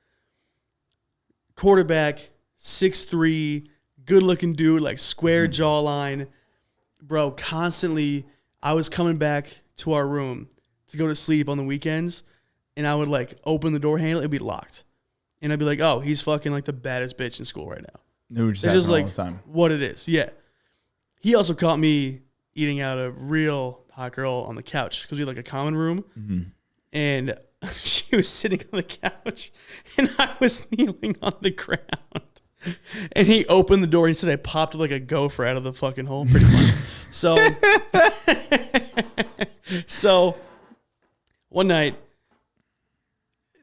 Quarterback, 6'3", good-looking dude, like square jawline. Bro, constantly, I was coming back to our room to go to sleep on the weekends, and I would, like, open the door handle. It'd be locked. And I'd be like, oh, he's fucking, like, the baddest bitch in school right now. It's just, like, all the time. what it is. Yeah. He also caught me eating out a real hot girl on the couch because we had, like, a common room. Mm-hmm. And she was sitting on the couch, and I was kneeling on the ground. And he opened the door. And he said I popped like a gopher out of the fucking hole, pretty much. So one night,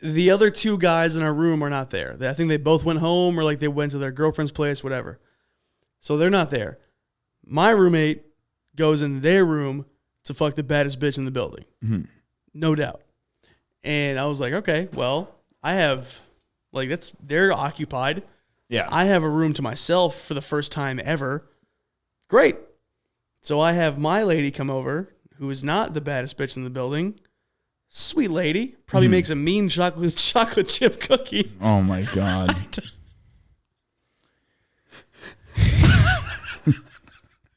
the other two guys in our room are not there. I think they both went home or like they went to their girlfriend's place, whatever. So they're not there. My roommate goes in their room to fuck the baddest bitch in the building. Mm-hmm. No doubt. And I was like, okay, well, I have, like, they're occupied. Yeah. I have a room to myself for the first time ever. Great. So I have my lady come over, who is not the baddest bitch in the building. Sweet lady. Probably makes a mean chocolate chip cookie. Oh, my God.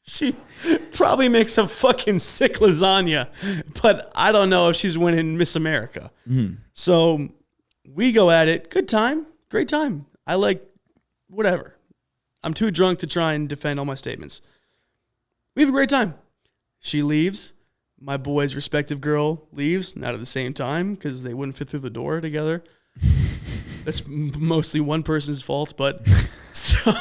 She probably makes a fucking sick lasagna, but I don't know if she's winning Miss America. Mm-hmm. So we go at it. Good time. Great time. I like whatever. I'm too drunk to try and defend all my statements. We have a great time. She leaves. My boy's respective girl leaves, not at the same time because they wouldn't fit through the door together. That's mostly one person's fault, but so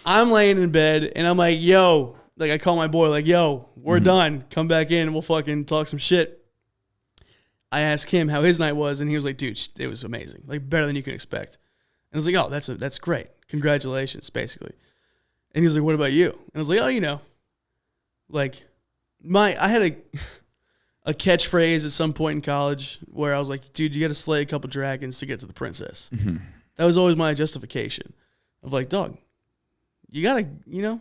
I'm laying in bed and I'm like, yo, like I call my boy like, yo, we're done. Come back in and we'll fucking talk some shit. I asked him how his night was and he was like, dude, it was amazing. Like better than you can expect. And I was like, oh, that's great. Congratulations, basically. And he was like, what about you? And I was like, oh, you know, like I had a catchphrase at some point in college where I was like, dude, you got to slay a couple dragons to get to the princess. Mm-hmm. That was always my justification of like, dog, you got to, you know,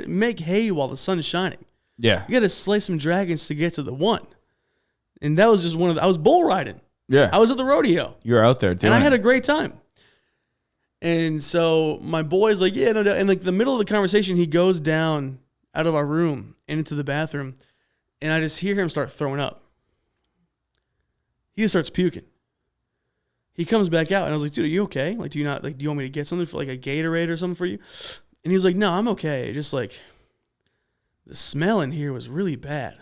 make hay while the sun's shining. Yeah. You got to slay some dragons to get to the one. And that was just I was bull riding. Yeah. I was at the rodeo. You were out there doing and I had a great time. And so my boy's like, yeah, no doubt. And like the middle of the conversation, he goes down out of our room and into the bathroom. And I just hear him start throwing up. He just starts puking. He comes back out and I was like, dude, are you okay? Like, do you want me to get something for like a Gatorade or something for you? And he was like, no, I'm okay. Just like the smell in here was really bad.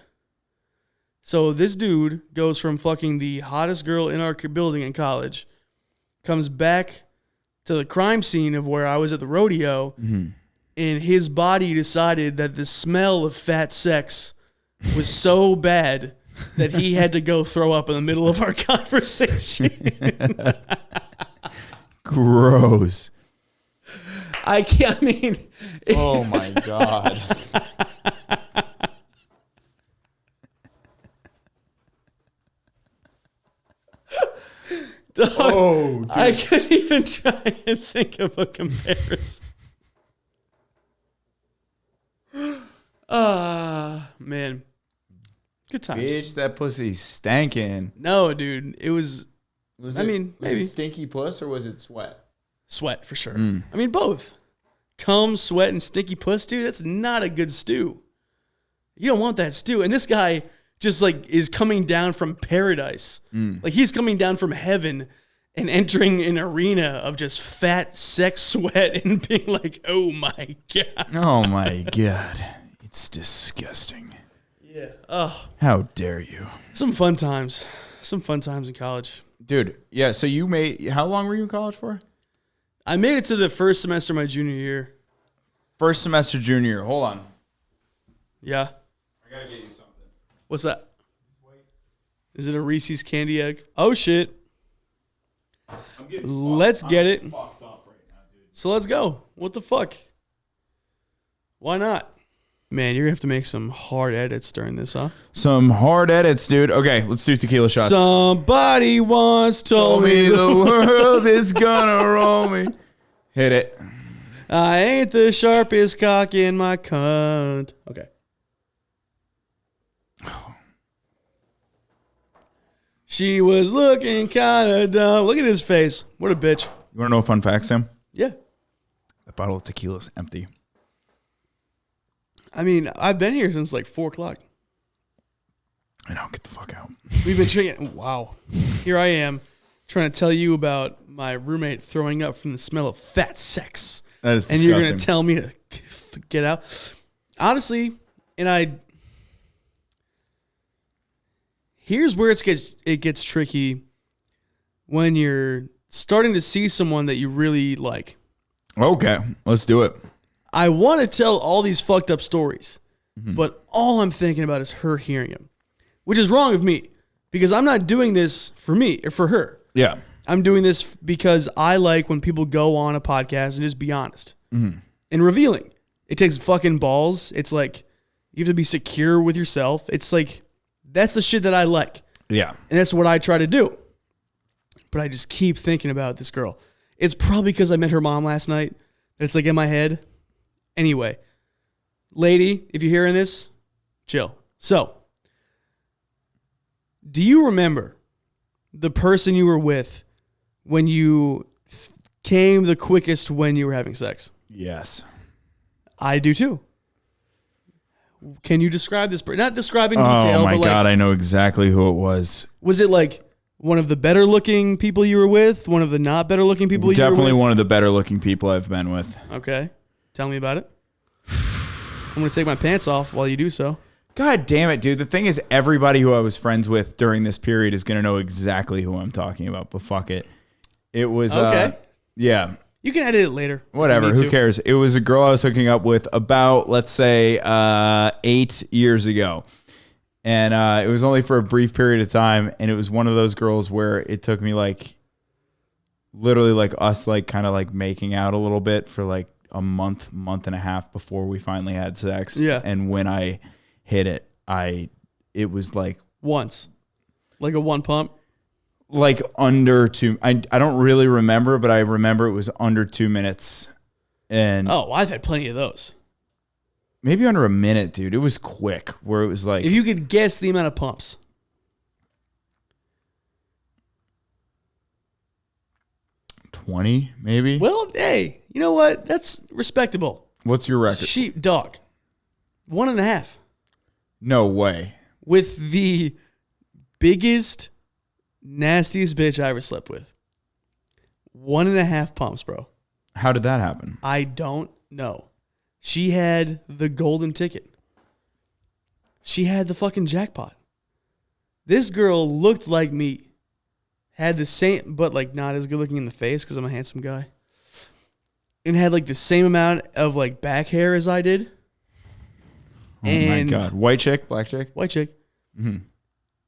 So this dude goes from fucking the hottest girl in our building in college, comes back to the crime scene of where I was at the rodeo, and his body decided that the smell of fat sex was so bad that he had to go throw up in the middle of our conversation. Gross. I mean. Oh, my God. Dog, oh, dude. I couldn't even try and think of a comparison. Man. Good times. Bitch, that pussy's stankin'. No, dude. It was maybe. Was it stinky puss or was it sweat? Sweat, for sure. I mean, both. Cum, sweat, and stinky puss, dude, that's not a good stew. You don't want that stew. And this guy just like is coming down from paradise. Like he's coming down from heaven and entering an arena of just fat sex sweat and being like, oh my God. Oh my God. It's disgusting. Yeah. Oh. How dare you? Some fun times. Some fun times in college. Dude, yeah, so how long were you in college for? I made it to the first semester of my junior year. First semester junior year. Hold on. Yeah. I gotta get you something. What's that? Is it a Reese's candy egg? Oh shit. Let's get it. Fucked up right now, dude. So let's go. What the fuck? Why not? Man, you're gonna have to make some hard edits during this, huh? Some hard edits, dude. Okay, let's do tequila shots. Somebody once told me the world is gonna roll me. Hit it. I ain't the sharpest cock in my cunt. Okay. She was looking kind of dumb. Look at his face. What a bitch. You want to know a fun fact, Sam? Yeah. The bottle of tequila is empty. I mean, I've been here since like 4 o'clock. I know. Get the fuck out. We've been drinking. Wow. Here I am trying to tell you about my roommate throwing up from the smell of fat sex. That is and disgusting. you're going to tell me to get out. Honestly, here's where it gets tricky when you're starting to see someone that you really like. Okay, let's do it. I want to tell all these fucked up stories, but all I'm thinking about is her hearing them, which is wrong of me because I'm not doing this for me or for her. Yeah. I'm doing this because I like when people go on a podcast and just be honest and revealing. It takes fucking balls. It's like you have to be secure with yourself. It's like that's the shit that I like. Yeah. And that's what I try to do. But I just keep thinking about this girl. It's probably because I met her mom last night. It's like in my head. Anyway, lady, if you're hearing this, chill. So, do you remember the person you were with when you came the quickest when you were having sex? Yes. I do too. Can you describe this? Not describe in detail, Oh my but God, I know exactly who it was. Was it like one of the better looking people you were with? One of the not better looking people you were with? Definitely one of the better looking people I've been with. Okay. Tell me about it. I'm going to take my pants off while you do so. God damn it, dude. The thing is, everybody who I was friends with during this period is going to know exactly who I'm talking about, but fuck it. It was, okay. Yeah. You can edit it later. Whatever. Who cares? It was a girl I was hooking up with about, let's say, 8 years ago. And it was only for a brief period of time. And it was one of those girls where it took me like, literally like us like kind of like making out a little bit for like a month and a half before we finally had sex. Yeah. And when I hit it, it was like once, like a one pump, like under 2. I don't really remember, but I remember it was under 2 minutes. And I've had plenty of those. Maybe under a minute, dude. It was quick. Where it was like, if you could guess the amount of pumps, 20, maybe. Well, hey, you know what? That's respectable. What's your record? Sheepdog, 1.5. No way. With the biggest, nastiest bitch I ever slept with. 1.5 pumps, bro. How did that happen? I don't know. She had the golden ticket. She had the fucking jackpot. This girl looked like me. Had the same, but like not as good looking in the face because I'm a handsome guy. And had like the same amount of like back hair as I did. Oh my God. White chick, black chick? White chick. Mm-hmm.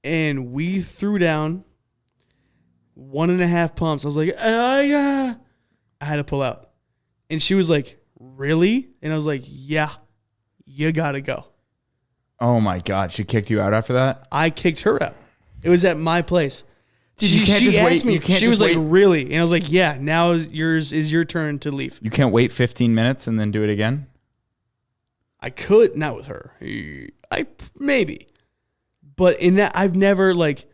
And we threw down 1.5 pumps. I was like, yeah. I had to pull out. And she was like, really? And I was like, yeah, you gotta go. Oh my God. She kicked you out after that? I kicked her out. It was at my place. Dude, you can't just asked wait. me. You can't she just was wait. like, really? And I was like, yeah, now is your turn to leave. You can't wait 15 minutes and then do it again? I could, not with her. I maybe. But in that, I've never like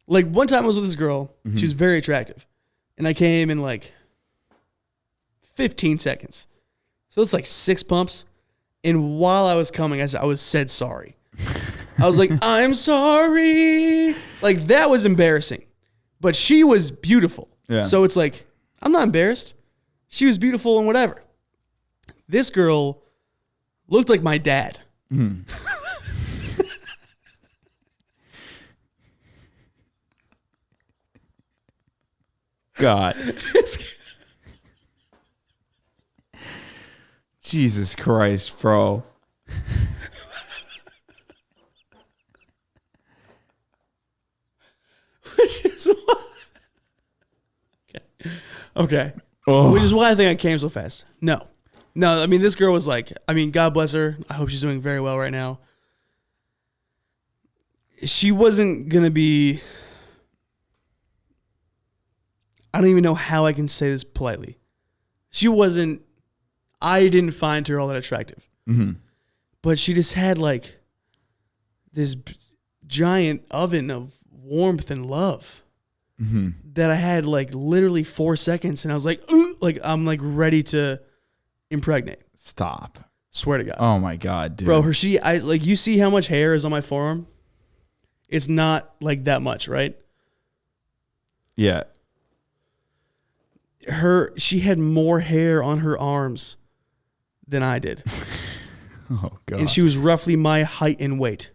one time I was with this girl. Mm-hmm. She was very attractive. And I came in like 15 seconds. So it's like 6 pumps. And while I was coming, I said sorry. I was like, I'm sorry. Like that was embarrassing. But she was beautiful. Yeah. So it's like, I'm not embarrassed. She was beautiful and whatever. This girl looked like my dad. Mm. God. Jesus Christ, bro. Which is why. Okay. Oh. Which is why I think I came so fast. No. I mean, this girl was like, God bless her. I hope she's doing very well right now. She wasn't going to be, I don't even know how I can say this politely. I didn't find her all that attractive. Mm-hmm. But she just had like this giant oven of warmth and love that I had like literally 4 seconds, and I was like, ooh, like I'm like ready to impregnate. Stop. Swear to God. Oh my God, dude. Bro, I like, you see how much hair is on my forearm? It's not like that much, right? Yeah. She had more hair on her arms than I did. Oh God. And she was roughly my height and weight.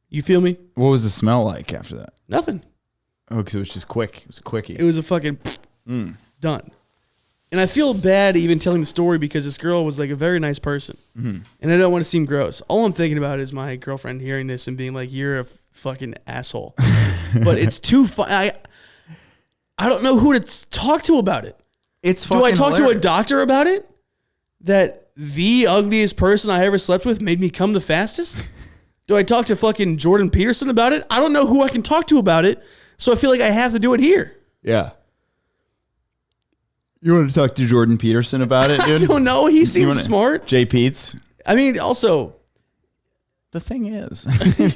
You feel me? What was the smell like after that? Nothing. Oh, because it was just quick. It was a quickie. It was a fucking done. And I feel bad even telling the story because this girl was like a very nice person. And I don't want to seem gross. All I'm thinking about is my girlfriend hearing this and being like, you're a fucking asshole. But it's too fun. I don't know who to talk to about it. It's Do fucking I talk hilarious. to a doctor about it? That the ugliest person I ever slept with made me come the fastest? Do I talk to fucking Jordan Peterson about it? I don't know who I can talk to about it, so I feel like I have to do it here. Yeah. You want to talk to Jordan Peterson about it, dude? I don't know. He seems smart. Jay Peets. I mean, also, The thing is,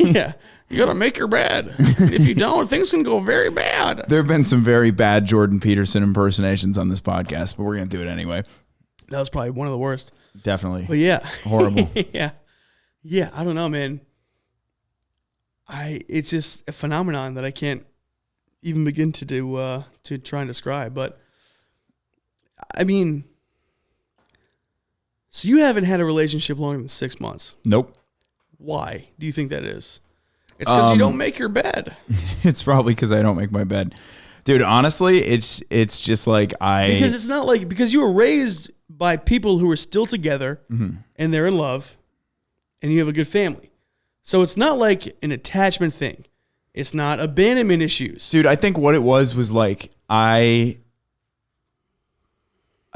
yeah, you got to make your bed. If you don't, things can go very bad. there have been some very bad Jordan Peterson impersonations on this podcast, but we're going to do it anyway. That was probably one of the worst. Definitely. But yeah. Horrible. Yeah. Yeah, I don't know, man. It's just a phenomenon that I can't even begin to try and describe. But I mean, so you haven't had a relationship longer than 6 months. Nope. Why do you think that is? It's because you don't make your bed. It's probably because I don't make my bed. Dude, honestly, it's just like Because it's not like, because you were raised by people who are still together and they're in love and you have a good family. So it's not like an attachment thing. It's not abandonment issues. Dude, I think what it was like I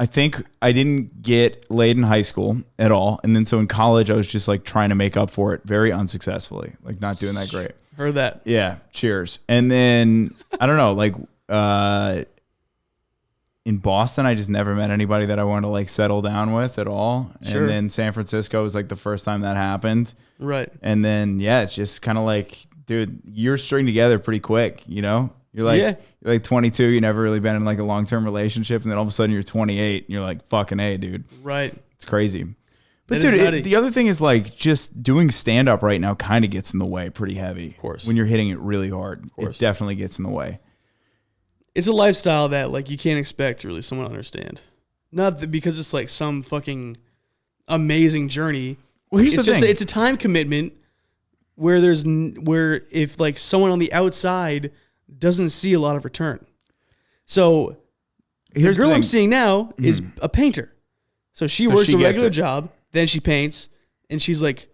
think I didn't get laid in high school at all. And then so in college, I was just like trying to make up for it very unsuccessfully, like not doing that great. Heard that. Yeah, cheers. And then, I don't know, like in Boston, I just never met anybody that I wanted to like settle down with at all. Sure. And then San Francisco was like the first time that happened. Right. And then, yeah, it's just kind of like, dude, you're stringing together pretty quick, you know? You're like 22, you never really been in like a long-term relationship, and then all of a sudden you're 28 and you're like, fucking A, dude. Right. It's crazy. But That is nutty. dude, the other thing is like just doing stand-up right now kind of gets in the way pretty heavy. Of course. When you're hitting it really hard, course. it definitely gets in the way. It's a lifestyle that like you can't expect really someone to understand. Not that because it's like some fucking amazing journey. Well, here's It's the just thing. it's a time commitment where where if like someone on the outside doesn't see a lot of return. So Here's the girl the I'm thing. seeing now is a painter. So she So works she a gets regular it. job, then she paints, and she's like,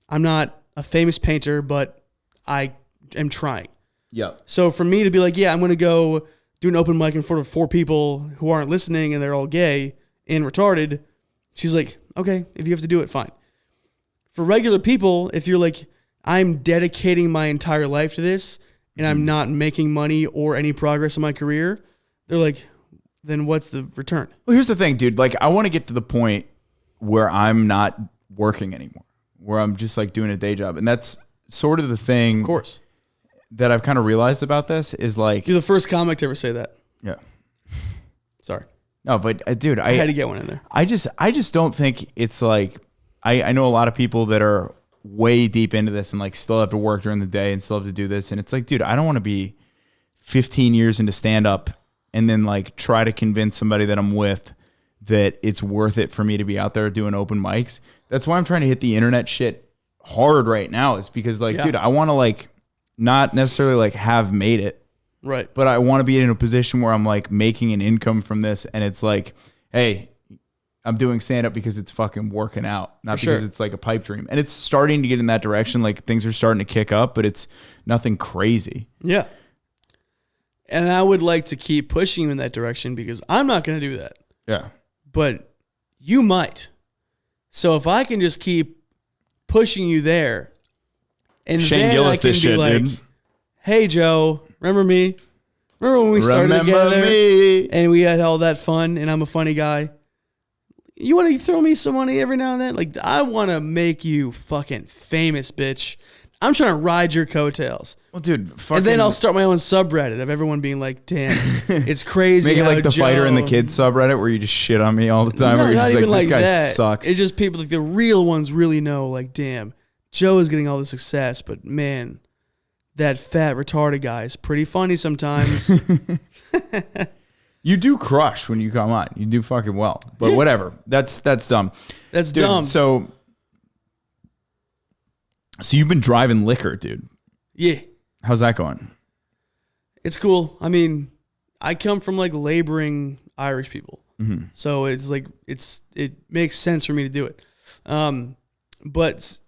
I'm not a famous painter, but I am trying. Yep. So for me to be like, yeah, I'm going to go do an open mic in front of 4 people who aren't listening and they're all gay and retarded, she's like, okay, if you have to do it, fine. For regular people, if you're like, I'm dedicating my entire life to this and I'm not making money or any progress in my career, they're like, then what's the return? Well, here's the thing, dude. Like, I want to get to the point where I'm not working anymore, where I'm just like doing a day job. And that's sort of the thing Of course. that I've kind of realized about this is like, You're the first comic to ever say that. yeah. Sorry. No, but dude, I had to get one in there. I just don't think it's like, I know a lot of people that are way deep into this and like still have to work during the day and still have to do this. And it's like, dude, I don't want to be 15 years into stand up and then like try to convince somebody that I'm with that it's worth it for me to be out there doing open mics. That's why I'm trying to hit the internet shit hard right now, is because like, Yeah. dude, I want to like not necessarily like have made it, Right. but I want to be in a position where I'm like making an income from this. And it's like, hey, I'm doing stand up because it's fucking working out, not For because sure. it's like a pipe dream. And it's starting to get in that direction. Like things are starting to kick up, but it's nothing crazy. Yeah. And I would like to keep pushing you in that direction because I'm not going to do that. Yeah. But you might. So if I can just keep pushing you there, and Shane then Gillis I can this be shit, like, dude. hey Joe, remember me? Remember when we started together me. and we had all that fun and I'm a funny guy? You want to throw me some money every now and then? Like, I want to make you fucking famous, bitch. I'm trying to ride your coattails. Well, dude, fucking. And then I'll start my own subreddit of everyone being like, damn, it's crazy. Make it how like the Joe... fighter and the kids subreddit where you just shit on me all the time. No, where you're not just even like, like this guy that. sucks. It's just people, like the real ones really know, like, damn, Joe is getting all the success, but man, that fat retarded guy is pretty funny sometimes. You do crush when you come on. You do fucking well. But whatever. That's dumb. That's Dude, dumb. So you've been driving liquor, dude. Yeah. How's that going? It's cool. I mean, I come from like laboring Irish people. Mm-hmm. So it's like, it makes sense for me to do it. But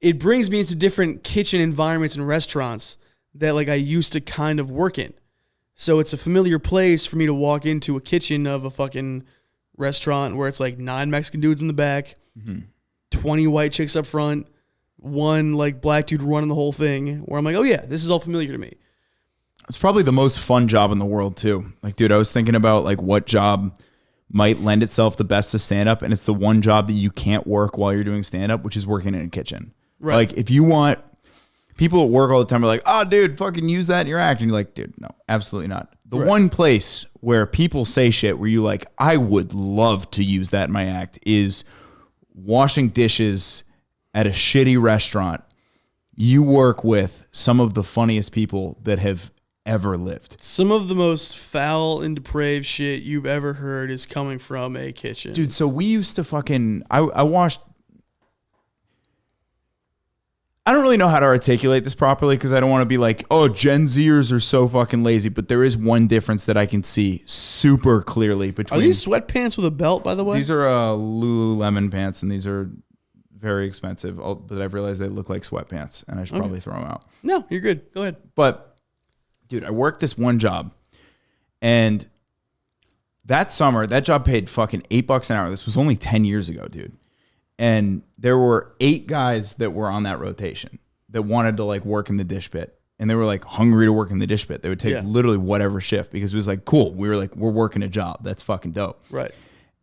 it brings me into different kitchen environments and restaurants that like I used to kind of work in. So it's a familiar place for me to walk into a kitchen of a fucking restaurant where it's like 9 Mexican dudes in the back, 20 white chicks up front, one like black dude running the whole thing, where I'm like, oh yeah, this is all familiar to me. It's probably the most fun job in the world too. Like, dude, I was thinking about like what job might lend itself the best to stand up, and it's the one job that you can't work while you're doing stand up, which is working in a kitchen. Right. Like if you want, people at work all the time are like, oh dude, fucking use that in your act. And you're like, dude, no, absolutely not. The one place where people say shit where you like, I would love to use that in my act is washing dishes at a shitty restaurant. You work with some of the funniest people that have ever lived. Some of the most foul and depraved shit you've ever heard is coming from a kitchen. Dude, so we used to fucking, I washed, I don't really know how to articulate this properly because I don't want to be like, oh, Gen Zers are so fucking lazy. But there is one difference that I can see super clearly between. Are these sweatpants with a belt, by the way? These are Lululemon pants, and these are very expensive. But I've realized they look like sweatpants, and I should probably throw them out. No, you're good. Go ahead. But, dude, I worked this one job, and that summer, that job paid fucking $8 an hour. This was only 10 years ago, dude. And there were 8 guys that were on that rotation that wanted to like work in the dish pit. And they were like hungry to work in the dish pit. They would take literally whatever shift because it was like, cool. We were like, we're working a job. That's fucking dope. Right.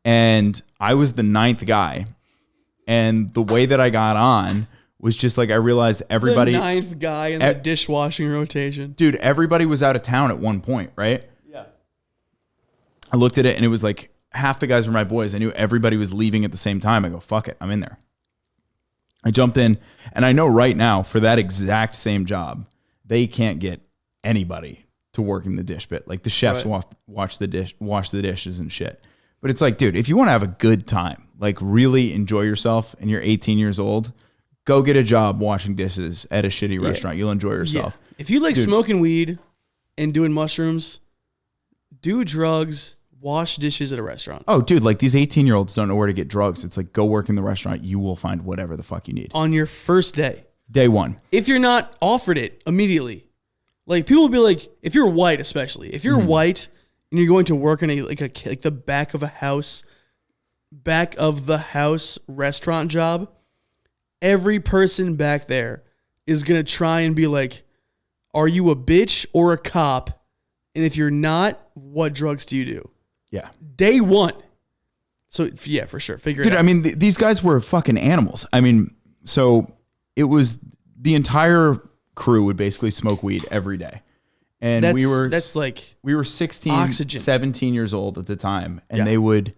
And I was the 9th guy. And the way that I got on was just like, I realized everybody. The 9th guy in the dishwashing rotation. Dude, everybody was out of town at one point, right? Yeah. I looked at it and it was like, half the guys were my boys. I knew everybody was leaving at the same time. I go, fuck it, I'm in there. I jumped in, and I know right now for that exact same job, they can't get anybody to work in the dish pit. Like the chefs wash the dishes and shit. But it's like, dude, if you want to have a good time, like really enjoy yourself, and you're 18 years old, go get a job washing dishes at a shitty restaurant. You'll enjoy yourself. Yeah. If you like smoking weed and doing mushrooms, do drugs. Wash dishes at a restaurant. Oh, dude, like these 18-year-olds don't know where to get drugs. It's like, go work in the restaurant. You will find whatever the fuck you need. On your first day. Day one. If you're not offered it immediately. Like, people will be like, if you're white especially, if you're white and you're going to work in like the back of the house restaurant job, every person back there is going to try and be like, are you a bitch or a cop? And if you're not, what drugs do you do? Yeah. Day one. So, yeah, for sure. Figure it out. Dude, I mean, these guys were fucking animals. I mean, so it was the entire crew would basically smoke weed every day. And we were 16, oxygen. 17 years old at the time. And they would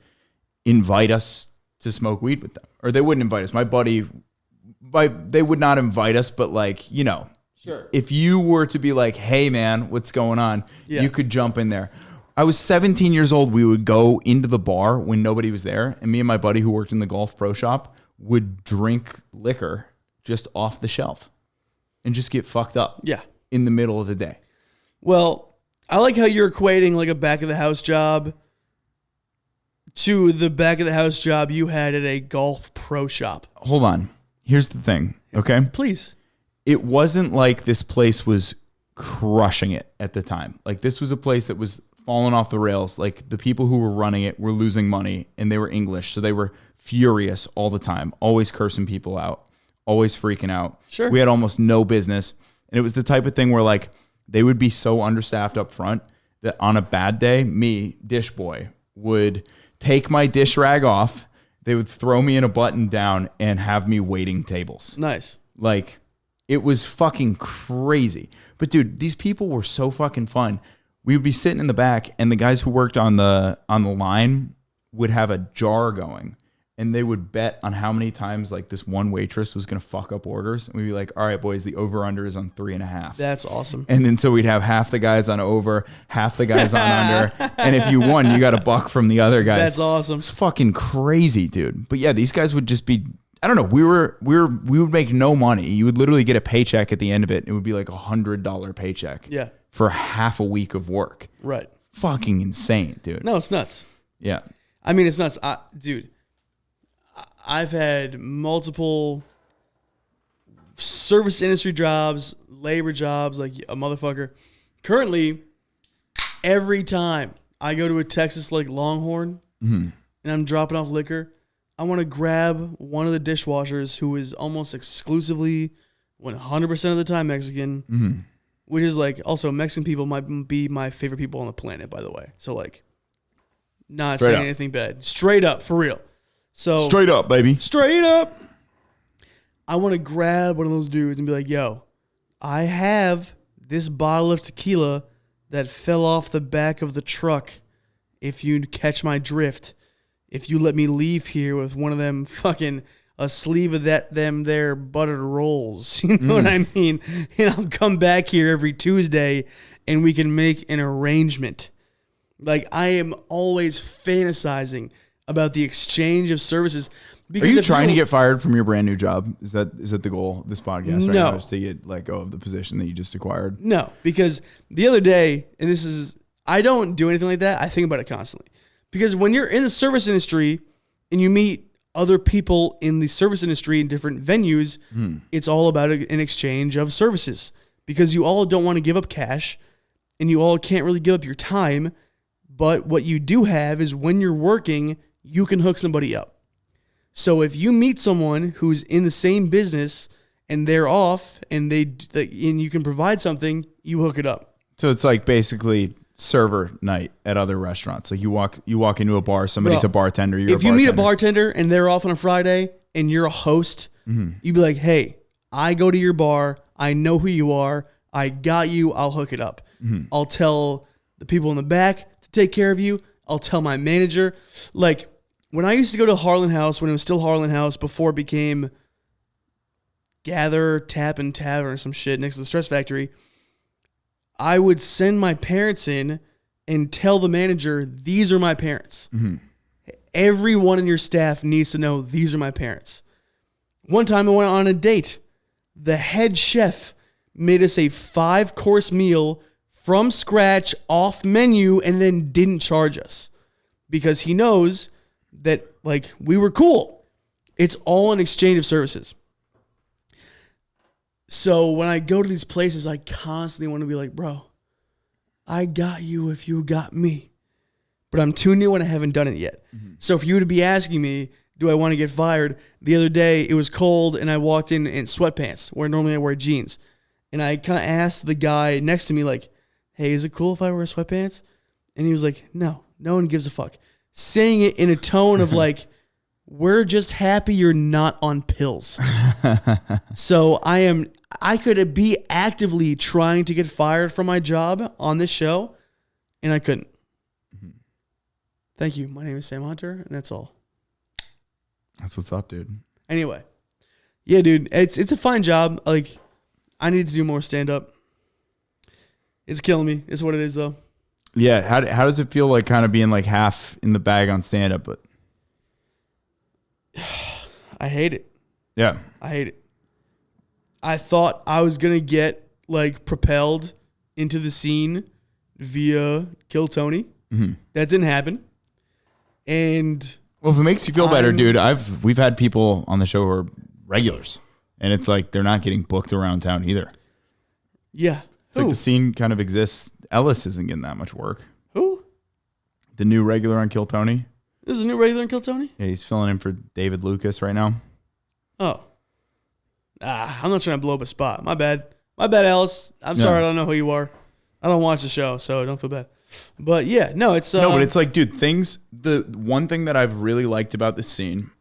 invite us to smoke weed with them. Or they wouldn't invite us. They would not invite us, but like, you know. Sure. If you were to be like, hey, man, what's going on? Yeah. You could jump in there. I was 17 years old. We would go into the bar when nobody was there. And me and my buddy who worked in the golf pro shop would drink liquor just off the shelf and just get fucked up in the middle of the day. Well, I like how you're equating like a back of the house job to the back of the house job you had at a golf pro shop. Hold on. Here's the thing. Okay. Please. It wasn't like this place was crushing it at the time. Like this was a place that was falling off the rails. Like the people who were running it were losing money and they were English. So they were furious all the time, always cursing people out, always freaking out. Sure. We had almost no business. And it was the type of thing where like they would be so understaffed up front that on a bad day, me, dish boy, would take my dish rag off. They would throw me in a button down and have me waiting tables. Nice. Like, it was fucking crazy. But dude, these people were so fucking fun. We would be sitting in the back, and the guys who worked on the line would have a jar going, and they would bet on how many times like this one waitress was gonna fuck up orders. And we'd be like, all right, boys, the over-under is on 3.5. That's awesome. And then so we'd have half the guys on over, half the guys on under. And if you won, you got a buck from the other guys. That's awesome. It's fucking crazy, dude. But yeah, these guys would just be, I don't know, we would make no money. You would literally get a paycheck at the end of it. It would be like $100 paycheck. Yeah. For half a week of work. Right. Fucking insane, dude. No, it's nuts. Yeah. I mean, it's nuts. Dude, I've had multiple service industry jobs, labor jobs, like a motherfucker. Currently, every time I go to a Texas like Longhorn and I'm dropping off liquor, I want to grab one of the dishwashers who is almost exclusively 100% of the time Mexican, which is like also Mexican people might be my favorite people on the planet, by the way. So like, not saying anything bad. Straight up, for real. So Straight up, baby. Straight up. I want to grab one of those dudes and be like, yo, I have this bottle of tequila that fell off the back of the truck. If you catch my drift, if you let me leave here with one of them fucking a sleeve of them there buttered rolls, you know what I mean? And I'll come back here every Tuesday and we can make an arrangement. Like, I am always fantasizing about the exchange of services. Because are you trying to get fired from your brand new job? Is that the goal of this podcast right now? Is to get let go of the position that you just acquired? No, because the other day, and I don't do anything like that. I think about it constantly. Because when you're in the service industry and you meet other people in the service industry in different venues, it's all about an exchange of services. Because you all don't want to give up cash and you all can't really give up your time. But what you do have is when you're working, you can hook somebody up. So if you meet someone who's in the same business and they're off and you can provide something, you hook it up. So it's like basically server night at other restaurants. Like you walk into a bar, somebody's a bartender. If you meet a bartender and they're off on a Friday and you're a host, you'd be like, hey, I go to your bar. I know who you are. I got you. I'll hook it up. I'll tell the people in the back to take care of you. I'll tell my manager. Like, when I used to go to Harlan House, when it was still Harlan House, before it became Gather, Tap, and Tavern or some shit next to the Stress Factory, I would send my parents in and tell the manager, these are my parents. Everyone in your staff needs to know these are my parents. One time I went on a date. The head chef made us a 5-course meal from scratch, off menu, and then didn't charge us because he knows that like we were cool. It's all an exchange of services. So when I go to these places, I constantly want to be like, bro, I got you if you got me. But I'm too new and I haven't done it yet. So if you were to be asking me, do I want to get fired? The other day it was cold and I walked in sweatpants where normally I wear jeans. And I kind of asked the guy next to me like, hey, is it cool if I wear sweatpants? And he was like, no one gives a fuck. Saying it in a tone of like, we're just happy you're not on pills. So I could be actively trying to get fired from my job on this show, and I couldn't. Thank you. My name is Sam Hunter, and that's all. That's what's up, dude. Anyway. Yeah, dude. It's a fine job. Like, I need to do more stand-up. It's killing me. It's what it is, though. Yeah, how does it feel like kind of being like half in the bag on stand-up? But I hate it. Yeah. I hate it. I thought I was going to get like propelled into the scene via Kill Tony. That didn't happen. And well, if it makes you feel better, dude, we've had people on the show who are regulars, and it's like they're not getting booked around town either. Yeah. It's like the scene kind of exists. Ellis isn't getting that much work. Who? The new regular on Kill Tony. This is a new regular on Kill Tony? Yeah, he's filling in for David Lucas right now. Oh. I'm not trying to blow up a spot. My bad. My bad, Ellis. I'm sorry I don't know who you are. I don't watch the show, so don't feel bad. But yeah, no, it's... No, but it's like, dude, the one thing that I've really liked about this scene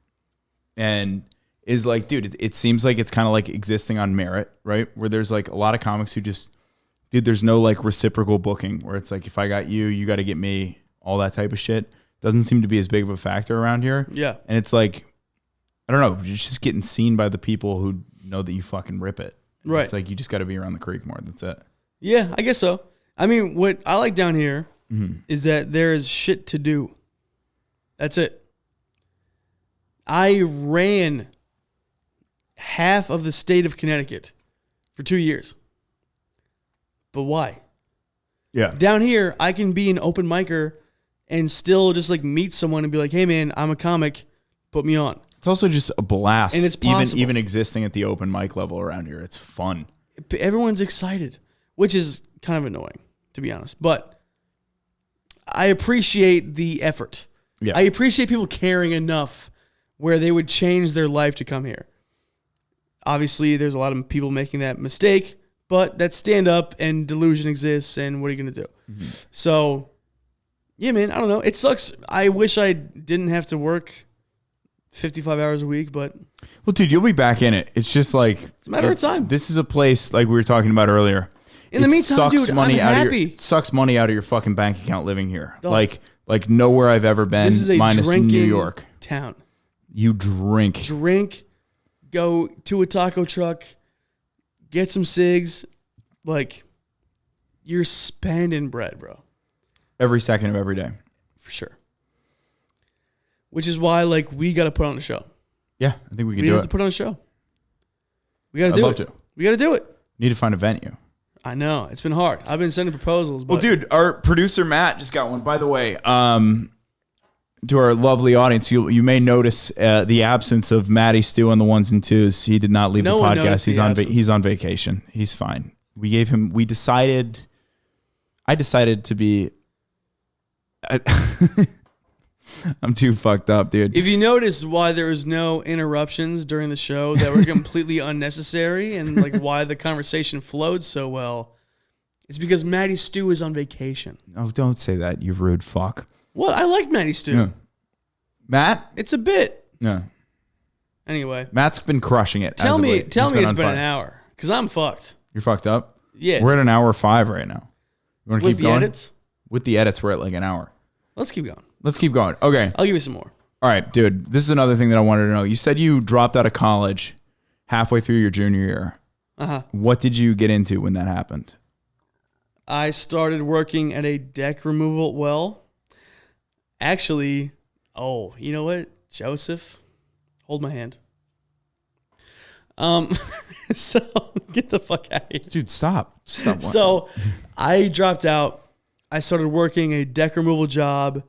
and is like, dude, it seems like it's kind of like existing on merit, right? Where there's like a lot of comics who just, dude, there's no like reciprocal booking where it's like, if I got you, you got to get me, all that type of shit. Doesn't seem to be as big of a factor around here. Yeah. And it's like, I don't know, you're just getting seen by the people who know that you fucking rip it. Right. It's like, you just got to be around the creek more. That's it. Yeah, I guess so. I mean, what I like down here is that there is shit to do. That's it. I ran half of the state of Connecticut for 2 years. But why? Yeah. Down here, I can be an open micer and still just like meet someone and be like, hey man, I'm a comic, put me on. It's also just a blast. And it's possible. Even existing at the open mic level around here. It's fun. Everyone's excited, which is kind of annoying, to be honest. But I appreciate the effort. Yeah. I appreciate people caring enough where they would change their life to come here. Obviously, there's a lot of people making that mistake, but that stand-up and delusion exists, and what are you going to do? So, yeah, man, I don't know. It sucks. I wish I didn't have to work 55 hours a week, but... Well, dude, you'll be back in it. It's just like... It's a matter of time. This is a place, like we were talking about earlier. In the meantime, dude, I'm happy. Sucks money out of your fucking bank account living here. Dog. Like nowhere I've ever been, This is a minus drinking New York. town. You drink. Go to a taco truck, get some cigs. Like, you're spending bread, bro. Every second of every day. For sure. Which is why, like, we got to put on a show. Yeah, I think we can We do have it. to put on a show. We got to do it. I'd love to. We got to do it. Need to find a venue. I know. It's been hard. I've been sending proposals. But Well, dude, our producer Matt just got one. By the way, to our lovely audience, you may notice the absence of Matty Stew on the ones and twos. He did not leave No the one podcast. noticed the absence. He's on vacation. He's fine. I decided to be. I'm too fucked up, dude. if you notice why there was no interruptions during the show that were completely unnecessary and like why the conversation flowed so well, it's because Matty Stew is on vacation. Oh, don't say that, you rude fuck. What? I like Matty Stew. Yeah. Matt? It's a bit. Yeah. Anyway, Matt's been crushing it. tell as of me late. it's He's been on an fire. hour because I'm fucked. You're fucked up? Yeah. We're at an hour 5 right now. You want to With keep the going? edits, With the edits, we're at like an hour. let's keep going. Let's keep going. Okay. I'll give you some more. All right, dude. This is another thing that I wanted to know. You said you dropped out of college halfway through your junior year. Uh-huh. What did you get into when that happened? I started working at a deck removal. Well, actually, you know what? Joseph, hold my hand. So get the fuck out of here. Dude, stop. Stop. So I dropped out. I started working a deck removal job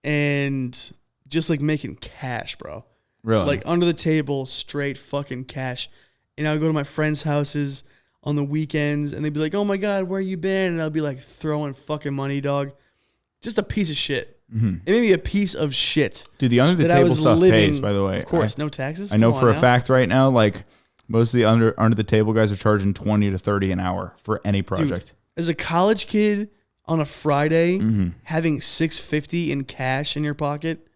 and just like making cash, bro. Really? Like under the table, straight fucking cash. And I would go to my friends' houses on the weekends and they'd be like, oh my God, where you been? And I'll be like throwing fucking money, dog. Just a piece of shit. It made me a piece of shit. Dude, the under the that I table was stuff living, pays, by the way. Of course, no taxes. I know Come for on a now. fact right now, like most of the under the table guys are charging 20 to 30 an hour for any project. As a college kid on a Friday, having $650 in cash in your pocket,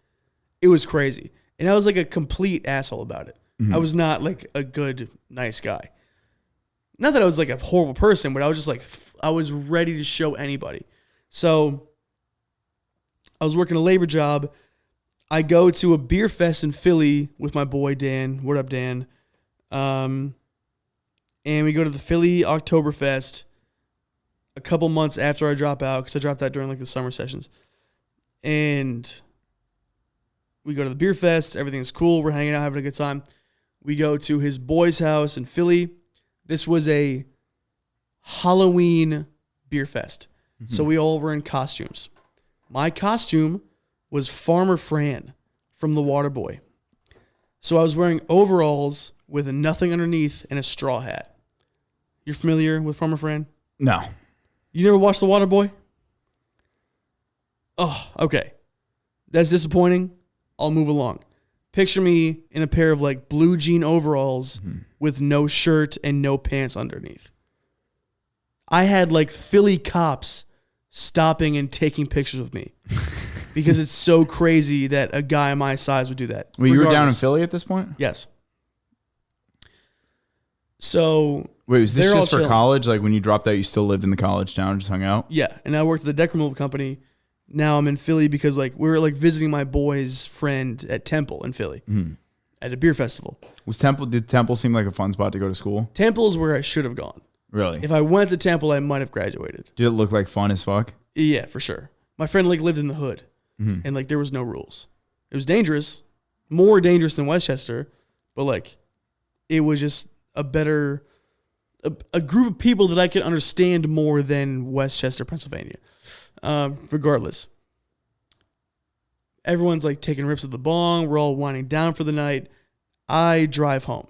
it was crazy. And I was like a complete asshole about it. I was not like a good, nice guy. Not that I was like a horrible person, but I was just like, I was ready to show anybody. So I was working a labor job. I go to a beer fest in Philly with my boy Dan. What up, Dan? And we go to the Philly Oktoberfest a couple months after I drop out, because I dropped out during like the summer sessions. And we go to the beer fest. Everything's cool. We're hanging out, having a good time. We go to his boy's house in Philly. This was a Halloween beer fest. So we all were in costumes. My costume was Farmer Fran from The Waterboy. So I was wearing overalls with nothing underneath and a straw hat. You're familiar with Farmer Fran? No. You never watched The Waterboy? Oh, okay. That's disappointing. I'll move along. Picture me in a pair of like blue jean overalls with no shirt and no pants underneath. I had like Philly cops stopping and taking pictures with me. because it's so crazy that a guy my size would do that. Well, you were down in Regardless. Philly at this point? Yes. So Wait, was this they're all just for chilling. college? Like when you dropped out, you still lived in the college town, just hung out? Yeah, and I worked at the deck removal company. Now I'm in Philly because like we were like visiting my boy's friend at Temple in Philly at a beer festival. Did Temple seem like a fun spot to go to school? Temple is where I should have gone. Really? If I went to Temple, I might have graduated. Did it look like fun as fuck? Yeah, for sure. My friend like lived in the hood, and like there was no rules. It was dangerous, more dangerous than Westchester, but like it was just a better a group of people that I could understand more than Westchester, Pennsylvania. Regardless, everyone's like taking rips of the bong. We're all winding down for the night. I drive home.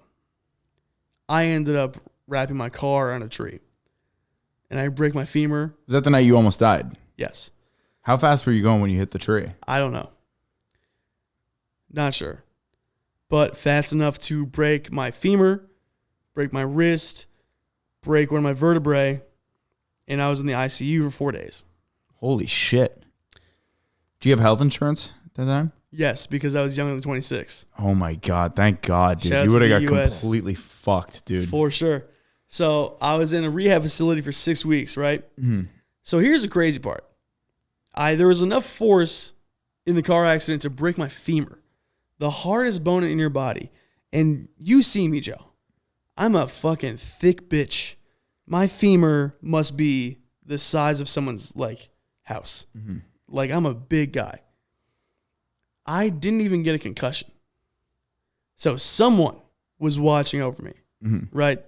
I ended up wrapping my car on a tree, and I break my femur. Was that the night you almost died? Yes. How fast were you going when you hit the tree? I don't know. Not sure. But fast enough to break my femur, break my wrist, break one of my vertebrae, and I was in the ICU for 4 days. Holy shit. Do you have health insurance at that time? Yes, because I was younger than 26. Oh my God. Thank God, dude. Shout out You to would have the got US. completely fucked, dude. For sure. So I was in a rehab facility for 6 weeks, right? So here's the crazy part. There was enough force in the car accident to break my femur, the hardest bone in your body. And you see me, Joe. I'm a fucking thick bitch. My femur must be the size of someone's like house. Like I'm a big guy. I didn't even get a concussion. So someone was watching over me, right?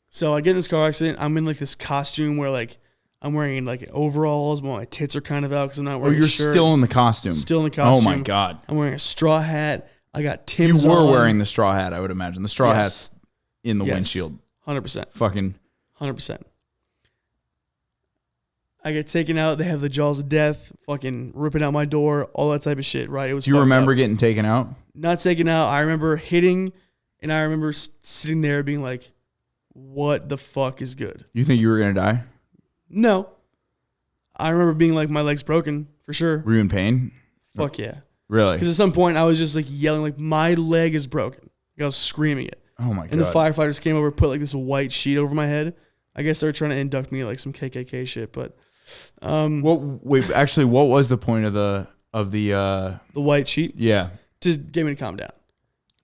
So I get in this car accident. I'm in like this costume where like I'm wearing like overalls, but my tits are kind of out because I'm not Oh, wearing you're a shirt. still in the costume. Still in the Oh costume. my God. I'm wearing a straw hat. I got You Tim's were on. wearing the straw hat, I would imagine. The straw Yes. hat's in the Yes. windshield. 100%. Fucking. 100%. I get taken out. They have the jaws of death, fucking ripping out my door, all that type of shit, right? It was Do you fucked remember up. getting taken out? Not taken out. I remember hitting, and I remember sitting there being like, what the fuck is good? You think you were going to die? No. I remember being like, my leg's broken, for sure. Were you in pain? Fuck yeah. Really? Because at some point, I was just like yelling, like, my leg is broken. Like, I was screaming it. Oh my God. And the firefighters came over, put like this white sheet over my head. I guess they were trying to induct me like some KKK shit, but Actually, what was the point of the the white sheet yeah. to get me to calm down.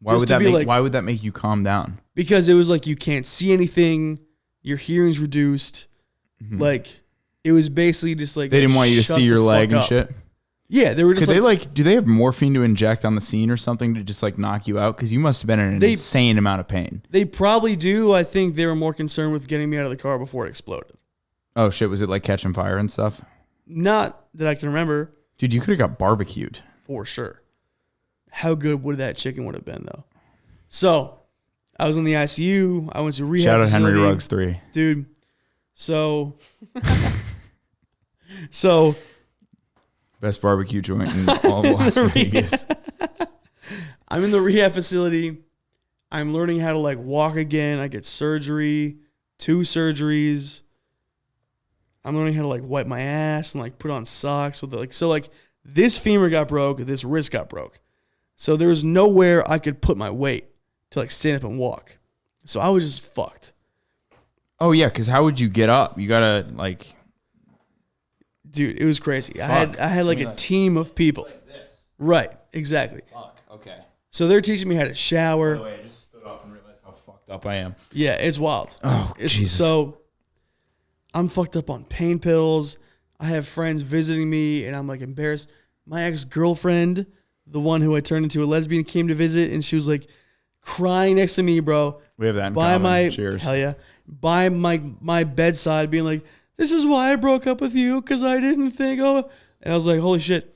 Why Just would to that be make like- why would that make you calm down? Because it was like you can't see anything, your hearing's reduced. Like it was basically just like They didn't want you to shut see your the leg fuck and up. shit. Yeah, they were just Could like, they do they have morphine to inject on the scene or something to just like knock you out? Because you must have been in an insane amount of pain. they probably do. I think they were more concerned with getting me out of the car before it exploded. Oh shit, was it like catching fire and stuff? Not that I can remember Dude, you could have got barbecued. for sure. How good would that chicken would have been though? So I was in the ICU. I went to rehab Shout out facility. Henry Ruggs 3. Dude. So Best barbecue joint in all of Las Vegas. I'm in the rehab facility. I'm learning how to like walk again. I get surgery, 2 surgeries. I'm learning how to like wipe my ass and like put on socks with this femur got broke, this wrist got broke. So there was nowhere I could put my weight to like stand up and walk. So I was just fucked. Oh yeah, because how would you get up? You gotta like. Dude, it was crazy. I had like a team of people. Like this. Right, exactly. Fuck. Okay. So they're teaching me how to shower. By the way, I just stood up and realized how fucked up I am. Yeah, it's wild. Oh, Jesus. So I'm fucked up on pain pills. I have friends visiting me, and I'm like embarrassed. My ex-girlfriend, the one who I turned into a lesbian, came to visit, and she was like crying next to me, bro. We have that in by common. my Cheers. hell yeah, by my bedside, being like, "This is why I broke up with you, because I didn't think." Oh, and I was like, "Holy shit!"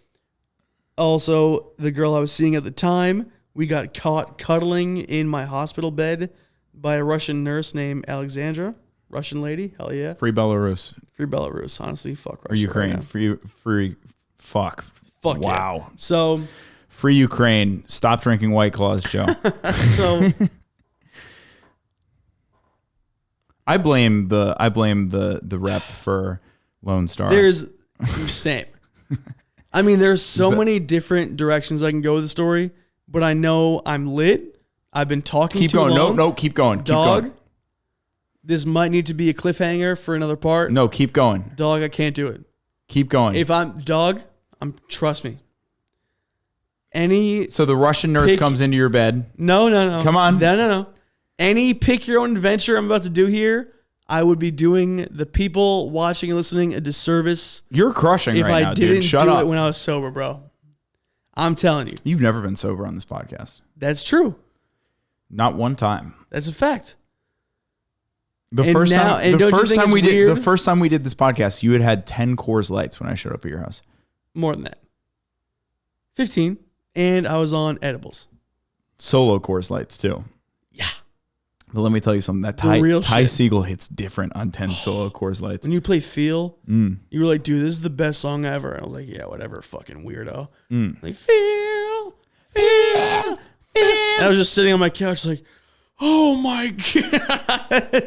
Also, the girl I was seeing at the time, we got caught cuddling in my hospital bed by a Russian nurse named Alexandra. Russian lady, hell yeah. Free Belarus. Free Belarus, honestly, fuck Russia. Or Ukraine. Right Free. Fuck. Fuck yeah. Wow. So Free Ukraine. Stop drinking White Claws, Joe. so I blame the rep for Lone Star. there's same. I mean, there's so many different directions I can go with the story, but I know I'm lit. I've been talking Keep too going. long. No, keep going. Keep Dog, going. this might need to be a cliffhanger for another part. No, keep going. Dog, I can't do it. Keep going. If trust me. So the Russian nurse comes into your bed. No. Come on. No. Any pick your own adventure I'm about to do here, I would be doing the people watching and listening a disservice You're crushing if right I now, didn't dude. Shut do up. it when I was sober, bro. I'm telling you. You've never been sober on this podcast. That's true. Not one time. That's a fact. The And first now- time, and the don't you first think time it's we did, weird? the first time we did this podcast, you had 10 Coors Lights when I showed up at your house. More than that. 15. And I was on edibles. Solo Coors Lights too. Yeah. But let me tell you something. That real Ty shit. Segall hits different on 10 solo Coors Lights. When you play Feel, you were like, dude, this is the best song ever. And I was like, yeah, whatever, fucking weirdo. Like, Feel. And I was just sitting on my couch like, oh my God.